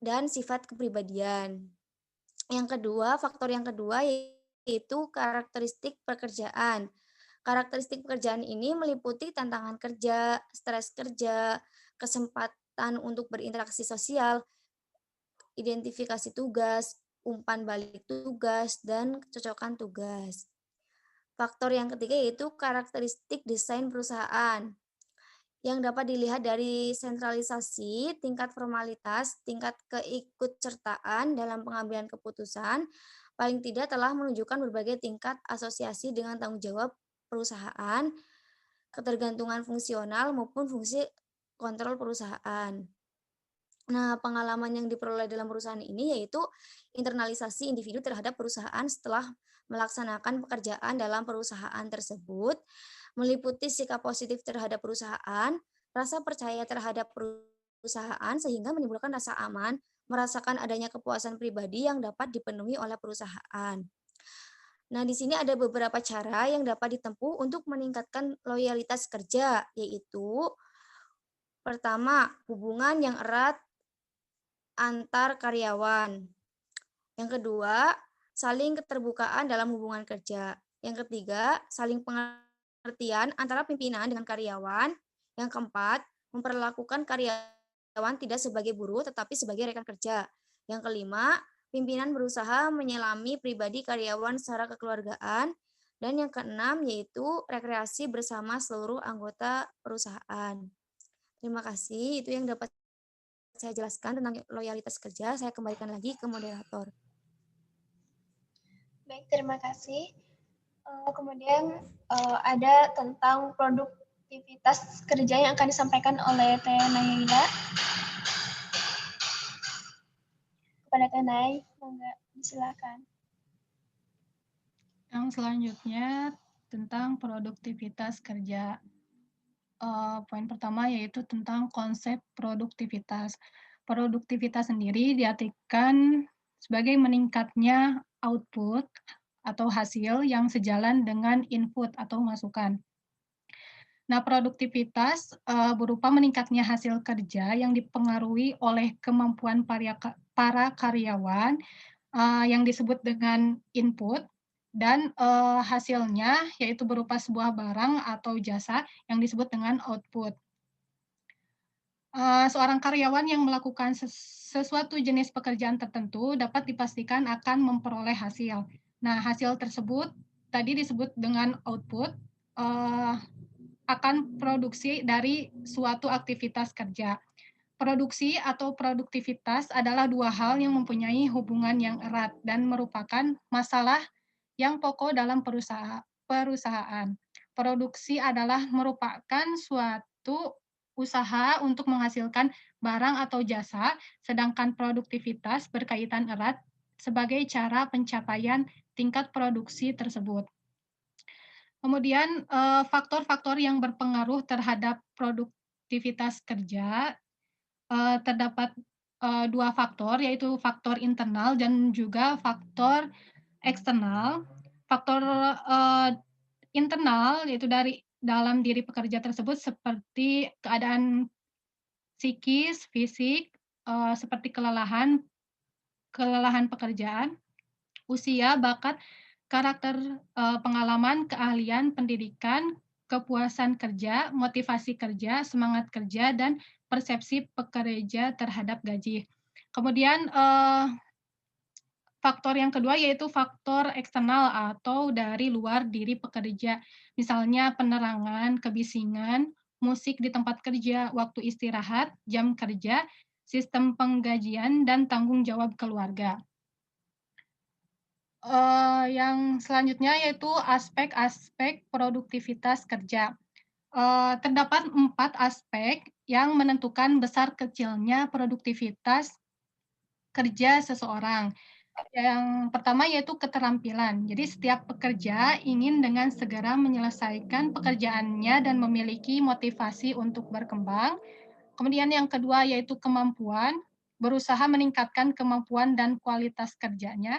dan sifat kepribadian. Faktor yang kedua yaitu karakteristik pekerjaan. Karakteristik pekerjaan ini meliputi tantangan kerja, stres kerja, kesempatan untuk berinteraksi sosial, identifikasi tugas, umpan balik tugas, dan kecocokan tugas. Faktor yang ketiga yaitu karakteristik desain perusahaan yang dapat dilihat dari sentralisasi, tingkat formalitas, tingkat keikutsertaan dalam pengambilan keputusan, paling tidak telah menunjukkan berbagai tingkat asosiasi dengan tanggung jawab perusahaan, ketergantungan fungsional maupun fungsi kontrol perusahaan. Nah, pengalaman yang diperoleh dalam perusahaan ini yaitu internalisasi individu terhadap perusahaan setelah melaksanakan pekerjaan dalam perusahaan tersebut, meliputi sikap positif terhadap perusahaan, rasa percaya terhadap perusahaan sehingga menimbulkan rasa aman, merasakan adanya kepuasan pribadi yang dapat dipenuhi oleh perusahaan. Nah, di sini ada beberapa cara yang dapat ditempuh untuk meningkatkan loyalitas kerja, yaitu pertama, hubungan yang erat antar karyawan. Yang kedua, saling keterbukaan dalam hubungan kerja. Yang ketiga, saling pengertian antara pimpinan dengan karyawan. Yang keempat, memperlakukan karyawan tidak sebagai buruh tetapi sebagai rekan kerja. Yang kelima, pimpinan berusaha menyelami pribadi karyawan secara kekeluargaan. Dan yang keenam yaitu rekreasi bersama seluruh anggota perusahaan. Terima kasih, itu yang dapat saya jelaskan tentang loyalitas kerja. Saya kembalikan lagi ke moderator. Baik, terima kasih. Kemudian ada tentang produktivitas kerja yang akan disampaikan oleh Teh Naila. Kepada Teh Nay, silakan. Yang selanjutnya tentang produktivitas kerja. Poin pertama yaitu tentang konsep produktivitas. Produktivitas sendiri diartikan sebagai meningkatnya output atau hasil yang sejalan dengan input atau masukan. Nah, produktivitas berupa meningkatnya hasil kerja yang dipengaruhi oleh kemampuan para karyawan yang disebut dengan input, dan hasilnya yaitu berupa sebuah barang atau jasa yang disebut dengan output. Seorang karyawan yang melakukan sesuatu jenis pekerjaan tertentu dapat dipastikan akan memperoleh hasil. Nah, hasil tersebut tadi disebut dengan output, akan produksi dari suatu aktivitas kerja. Produksi atau produktivitas adalah dua hal yang mempunyai hubungan yang erat dan merupakan masalah yang pokok dalam perusahaan. Produksi adalah merupakan suatu usaha untuk menghasilkan barang atau jasa, sedangkan produktivitas berkaitan erat sebagai cara pencapaian tingkat produksi tersebut. Kemudian faktor-faktor yang berpengaruh terhadap produktivitas kerja terdapat dua faktor, yaitu faktor internal dan juga faktor eksternal. Faktor internal yaitu dari dalam diri pekerja tersebut seperti keadaan psikis, fisik, seperti kelelahan pekerjaan, usia, bakat, karakter, pengalaman, keahlian, pendidikan, kepuasan kerja, motivasi kerja, semangat kerja, dan persepsi pekerja terhadap gaji. Kemudian faktor yang kedua yaitu faktor eksternal atau dari luar diri pekerja, misalnya penerangan, kebisingan, musik di tempat kerja, waktu istirahat, jam kerja, sistem penggajian, dan tanggung jawab keluarga. Yang selanjutnya yaitu aspek-aspek produktivitas kerja. Terdapat 4 aspek yang menentukan besar kecilnya produktivitas kerja seseorang. Yang pertama yaitu keterampilan. Jadi setiap pekerja ingin dengan segera menyelesaikan pekerjaannya dan memiliki motivasi untuk berkembang. Kemudian yang kedua yaitu kemampuan, berusaha meningkatkan kemampuan dan kualitas kerjanya.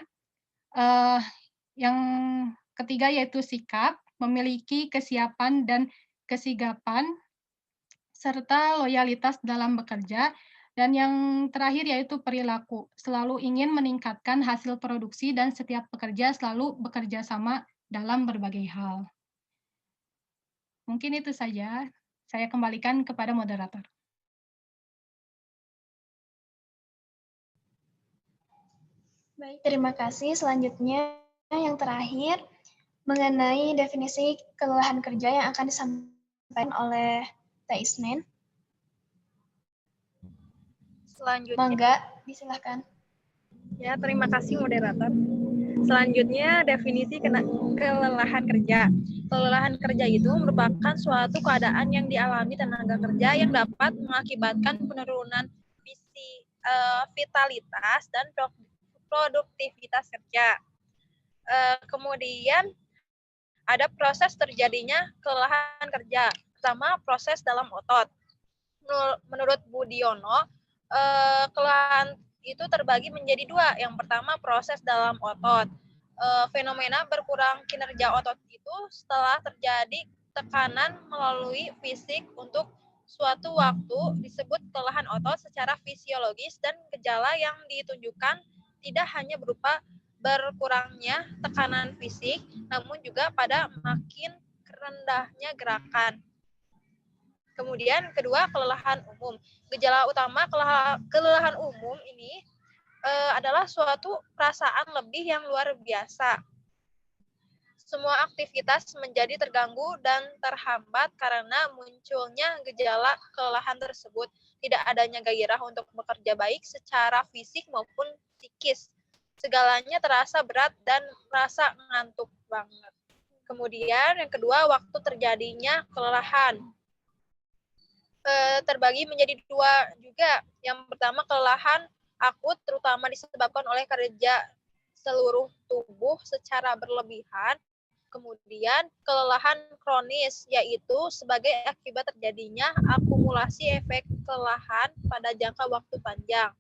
Yang ketiga yaitu sikap, memiliki kesiapan dan kesigapan, serta loyalitas dalam bekerja. Dan yang terakhir yaitu perilaku, selalu ingin meningkatkan hasil produksi dan setiap pekerja selalu bekerja sama dalam berbagai hal. Mungkin itu saja, saya kembalikan kepada moderator. Baik, terima kasih. Selanjutnya yang terakhir mengenai definisi kelelahan kerja yang akan disampaikan oleh Teh Isnen. Selanjutnya, Mangga, disilahkan. ya terima kasih moderator. Selanjutnya definisi kelelahan kerja. Kelelahan kerja itu merupakan suatu keadaan yang dialami tenaga kerja yang dapat mengakibatkan penurunan vitalitas dan produktivitas kerja. Kemudian ada proses terjadinya kelelahan kerja. Pertama, proses dalam otot. Menurut Budiono, kelelahan itu terbagi menjadi dua. Yang pertama, proses dalam otot. Fenomena berkurang kinerja otot itu setelah terjadi tekanan melalui fisik untuk suatu waktu disebut kelelahan otot secara fisiologis, dan gejala yang ditunjukkan tidak hanya berupa berkurangnya tekanan fisik, namun juga pada makin rendahnya gerakan. Kemudian kedua, kelelahan umum. Gejala utama kelelahan umum ini adalah suatu perasaan lebih yang luar biasa. Semua aktivitas menjadi terganggu dan terhambat karena munculnya gejala kelelahan tersebut. Tidak adanya gairah untuk bekerja baik secara fisik maupun psikis. Segalanya terasa berat dan merasa ngantuk banget. Kemudian yang kedua, waktu terjadinya kelelahan. Terbagi menjadi dua juga. Yang pertama, kelelahan akut terutama disebabkan oleh kerja seluruh tubuh secara berlebihan. Kemudian kelelahan kronis, yaitu sebagai akibat terjadinya akumulasi efek kelelahan pada jangka waktu panjang.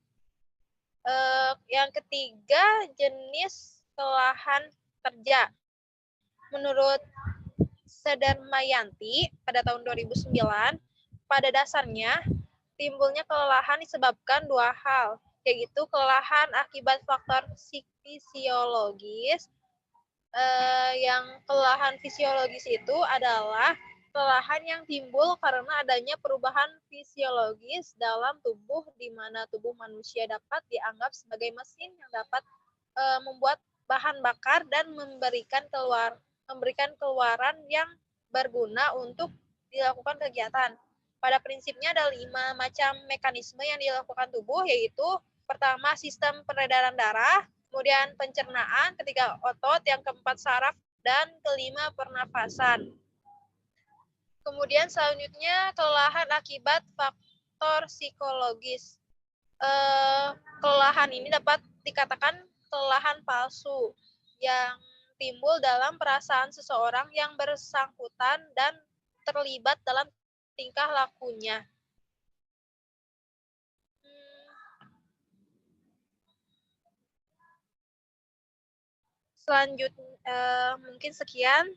Yang ketiga, jenis kelelahan kerja. Menurut Sedarmayanti pada tahun 2009, pada dasarnya, timbulnya kelelahan disebabkan dua hal, yaitu kelelahan akibat faktor fisiologis. Yang kelelahan fisiologis itu adalah kelelahan yang timbul karena adanya perubahan fisiologis dalam tubuh, di mana tubuh manusia dapat dianggap sebagai mesin yang dapat membuat bahan bakar dan memberikan keluaran yang berguna untuk dilakukan kegiatan. Pada prinsipnya ada 5 macam mekanisme yang dilakukan tubuh, yaitu pertama sistem peredaran darah, kemudian pencernaan, ketiga otot, yang keempat saraf, dan kelima pernafasan. Kemudian selanjutnya kelelahan akibat faktor psikologis. Kelelahan ini dapat dikatakan kelelahan palsu yang timbul dalam perasaan seseorang yang bersangkutan dan terlibat dalam tingkah lakunya. Selanjutnya mungkin sekian.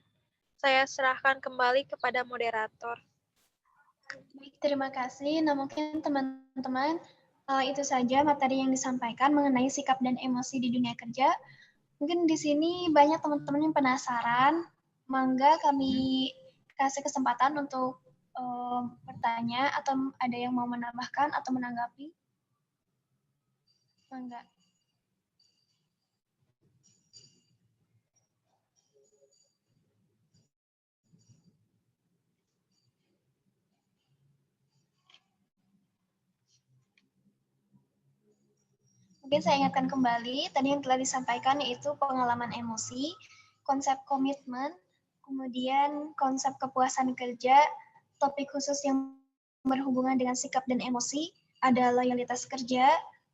Saya serahkan kembali kepada moderator. Baik, terima kasih. Nah, mungkin teman-teman itu saja materi yang disampaikan mengenai sikap dan emosi di dunia kerja. Mungkin di sini banyak teman-teman yang penasaran. Mangga kami kasih kesempatan untuk bertanya atau ada yang mau menambahkan atau menanggapi. Mangga. Mungkin saya ingatkan kembali, tadi yang telah disampaikan yaitu pengalaman emosi, konsep komitmen, kemudian konsep kepuasan kerja, topik khusus yang berhubungan dengan sikap dan emosi, ada loyalitas kerja,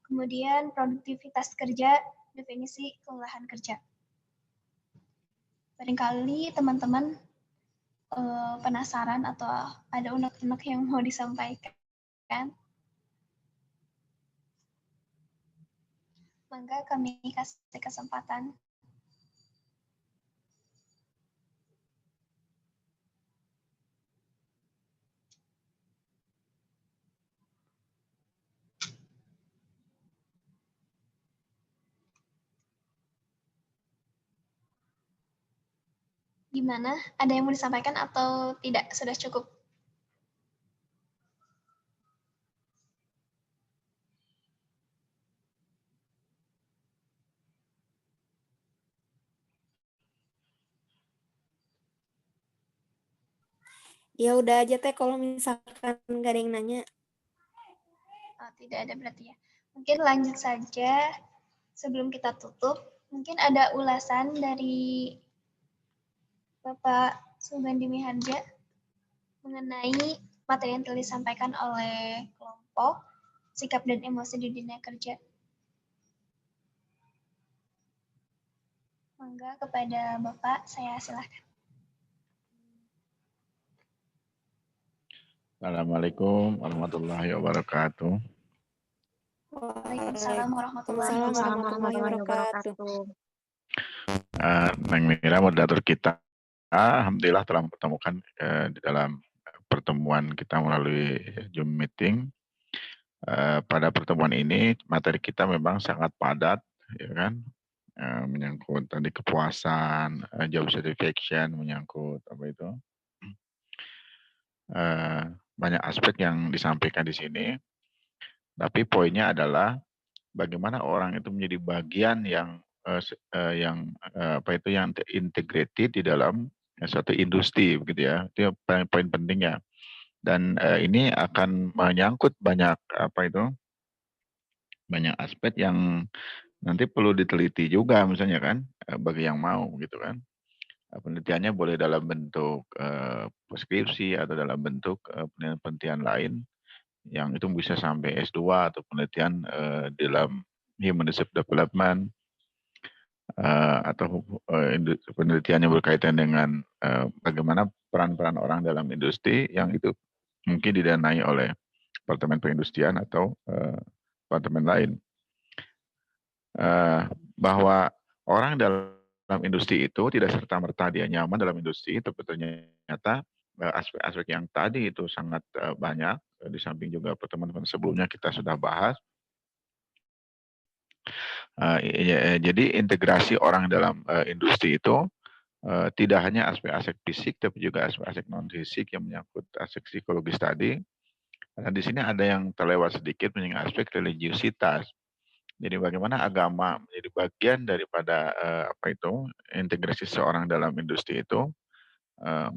kemudian produktivitas kerja, definisi kelelahan kerja. Barangkali teman-teman penasaran atau ada unek-unek yang mau disampaikan. Maka kami kasih kesempatan. Gimana? Ada yang mau disampaikan atau tidak? Sudah cukup? Ya udah aja teh kalau misalkan nggak ada yang nanya. Oh, tidak ada berarti ya. Mungkin lanjut saja sebelum kita tutup. Mungkin ada ulasan dari Bapak Sugandi Miharja mengenai materi yang telah disampaikan oleh kelompok sikap dan emosi di dunia kerja. Mangga kepada Bapak, saya silakan. Assalamualaikum warahmatullahi wabarakatuh. Waalaikumsalam warahmatullahi wabarakatuh. Neng Mira, moderator kita, alhamdulillah telah mempertemukan di dalam pertemuan kita melalui Zoom meeting. Pada pertemuan ini materi kita memang sangat padat, ya kan? Menyangkut tadi kepuasan, job satisfaction, menyangkut apa itu? Banyak aspek yang disampaikan di sini. Tapi poinnya adalah bagaimana orang itu menjadi bagian yang integrated di dalam suatu industri, begitu ya. Itu poin pentingnya. Dan ini akan menyangkut banyak banyak aspek yang nanti perlu diteliti juga, misalnya kan, bagi yang mau, gitu kan. Penelitiannya boleh dalam bentuk preskripsi atau dalam bentuk penelitian lain yang itu bisa sampai S2 atau penelitian dalam Human Resource Development atau penelitian yang berkaitan dengan bagaimana peran-peran orang dalam industri yang itu mungkin didanai oleh Departemen Perindustrian atau departemen lain. Bahwa orang dalam industri itu tidak serta-merta dia nyaman dalam industri, tapi ternyata aspek-aspek yang tadi itu sangat banyak, di samping juga pertemuan sebelumnya kita sudah bahas. Jadi integrasi orang dalam industri itu tidak hanya aspek-aspek fisik, tapi juga aspek-aspek non-fisik yang menyangkut aspek psikologis tadi. Nah, di sini ada yang terlewat sedikit menyinggung aspek religiusitas. Jadi bagaimana agama menjadi bagian daripada apa itu integrasi seorang dalam industri itu,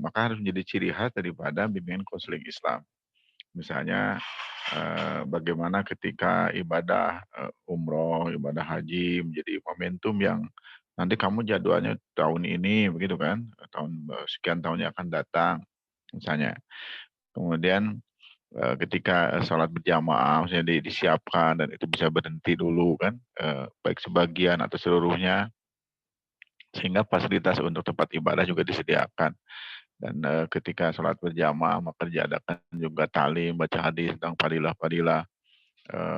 maka harus menjadi ciri khas daripada bimbingan konseling Islam. Misalnya bagaimana ketika ibadah umroh, ibadah haji menjadi momentum yang nanti kamu jadwalnya tahun ini begitu kan, sekian tahun yang akan datang misalnya. Kemudian ketika sholat berjamaah misalnya disiapkan dan itu bisa berhenti dulu kan, baik sebagian atau seluruhnya, sehingga fasilitas untuk tempat ibadah juga disediakan. Dan ketika sholat berjamaah maka diadakan juga talim, baca hadis tentang fadilah-fadilah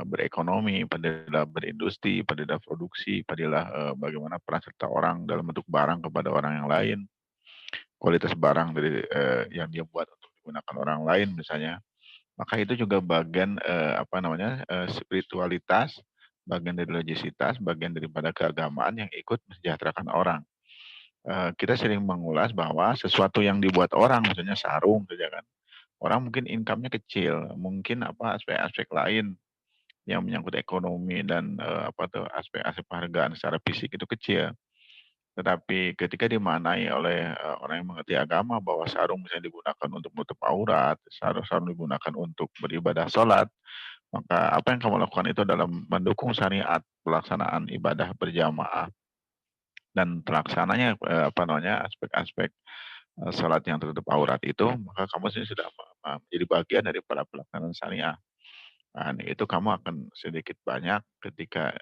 berekonomi, fadilah berindustri, fadilah produksi, fadilah bagaimana peran serta orang dalam bentuk barang kepada orang yang lain, kualitas barang dari yang dia buat untuk digunakan orang lain misalnya. Maka itu juga bagian spiritualitas, bagian dari logisitas, bagian daripada keagamaan yang ikut mensejahterakan orang. Kita sering mengulas bahwa sesuatu yang dibuat orang, misalnya sarung saja kan, orang mungkin income-nya kecil, mungkin aspek-aspek lain yang menyangkut ekonomi dan aspek-aspek penghargaan secara fisik itu kecil. Tetapi ketika dimaknai oleh orang yang mengerti agama bahwa sarung misalnya digunakan untuk menutup aurat, sarung digunakan untuk beribadah sholat, maka apa yang kamu lakukan itu dalam mendukung syariat pelaksanaan ibadah berjamaah dan terlaksananya aspek-aspek sholat yang tertutup aurat itu, maka kamu sendiri sudah menjadi bagian dari para pelaksanaan syariah. Nah, itu kamu akan sedikit banyak ketika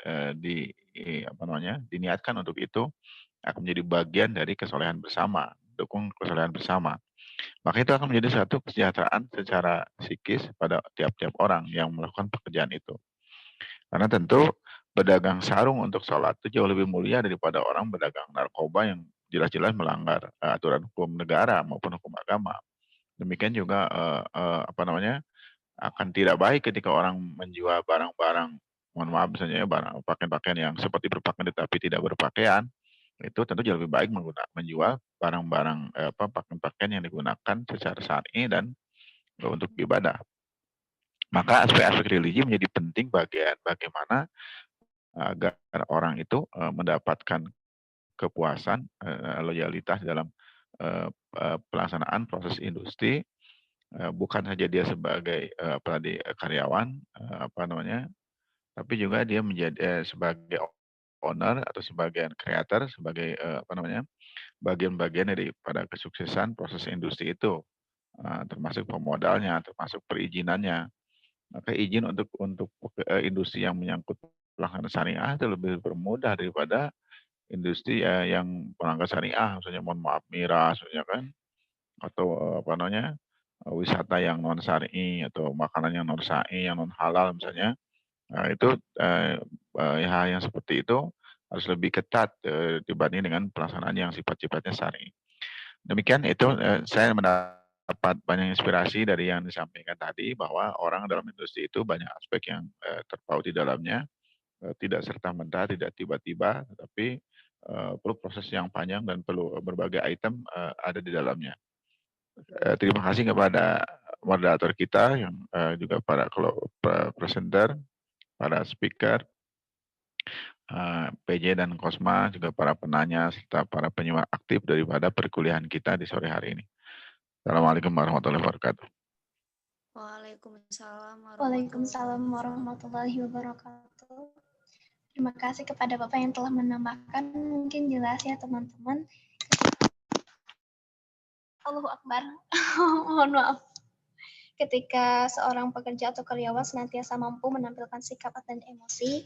diniatkan untuk itu akan menjadi bagian dari kesolehan bersama, dukung kesolehan bersama. Maka itu akan menjadi satu kesejahteraan secara psikis pada tiap-tiap orang yang melakukan pekerjaan itu. Karena tentu pedagang sarung untuk sholat itu jauh lebih mulia daripada orang pedagang narkoba yang jelas-jelas melanggar aturan hukum negara maupun hukum agama. Demikian juga akan tidak baik ketika orang menjual barang-barang, mohon maaf misalnya ya, barang pakaian-pakaian yang seperti berpakaian tetapi tidak berpakaian, itu tentu jauh lebih baik menjual barang-barang pakaian-pakaian yang digunakan secara syar'i dan untuk ibadah. Maka aspek-aspek religi menjadi penting bagian bagaimana agar orang itu mendapatkan kepuasan, loyalitas dalam pelaksanaan proses industri, bukan saja dia sebagai karyawan, tapi juga dia menjadi sebagai owner atau sebagai creator, sebagai bagian-bagian daripada kesuksesan proses industri itu, termasuk pemodalnya, termasuk perizinannya. Maka izin untuk industri yang menyangkut pelaksanaan syariah itu lebih bermudah daripada industri yang melanggar syariah, misalnya mohon maaf miras, misalnya kan, atau wisata yang non syar'i atau makanan yang non syar'i, yang non halal misalnya. Nah, itu hal yang seperti itu harus lebih ketat dibanding dengan pelaksanaan yang sifat-sifatnya syar'i. Demikian itu saya mendapat banyak inspirasi dari yang disampaikan tadi bahwa orang dalam industri itu banyak aspek yang terpaut di dalamnya, tidak serta-merta, tidak tiba-tiba, tetapi perlu proses yang panjang dan perlu berbagai item ada di dalamnya. Terima kasih kepada moderator kita yang juga para presenter, para speaker, PJ dan Kosma, juga para penanya, serta para penyimak aktif daripada perkuliahan kita di sore hari ini. Assalamualaikum warahmatullahi wabarakatuh. Waalaikumsalam warahmatullahi wabarakatuh. Terima kasih kepada Bapak yang telah menambahkan, mungkin jelas ya teman-teman. Allahu Akbar. Mohon maaf. Ketika seorang pekerja atau karyawan senantiasa mampu menampilkan sikap dan emosi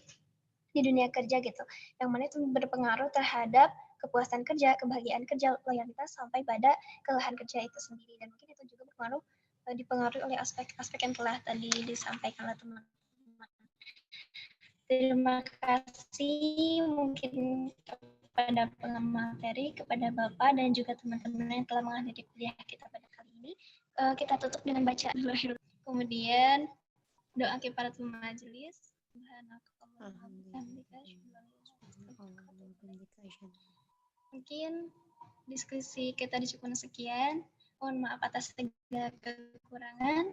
di dunia kerja gitu, yang mana itu berpengaruh terhadap kepuasan kerja, kebahagiaan kerja, loyalitas sampai pada kelelahan kerja itu sendiri. Dan mungkin itu juga dipengaruhi oleh aspek-aspek yang telah tadi disampaikan oleh teman-teman. Terima kasih mungkin kepada pengamateri, kepada Bapak dan juga teman-teman yang telah menghadiri kuliah kita pada kali ini. Kita tutup dengan bacaan dulu. Kemudian doa kifaratul majelis. Mungkin diskusi kita cukup sekian. Mohon maaf atas segala kekurangan.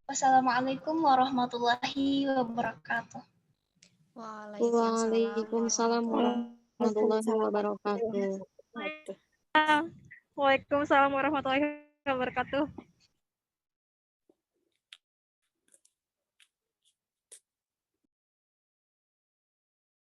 Wassalamualaikum warahmatullahi wabarakatuh. Waalaikumsalam warahmatullahi wabarakatuh. Waalaikumsalam warahmatullahi wabarakatuh.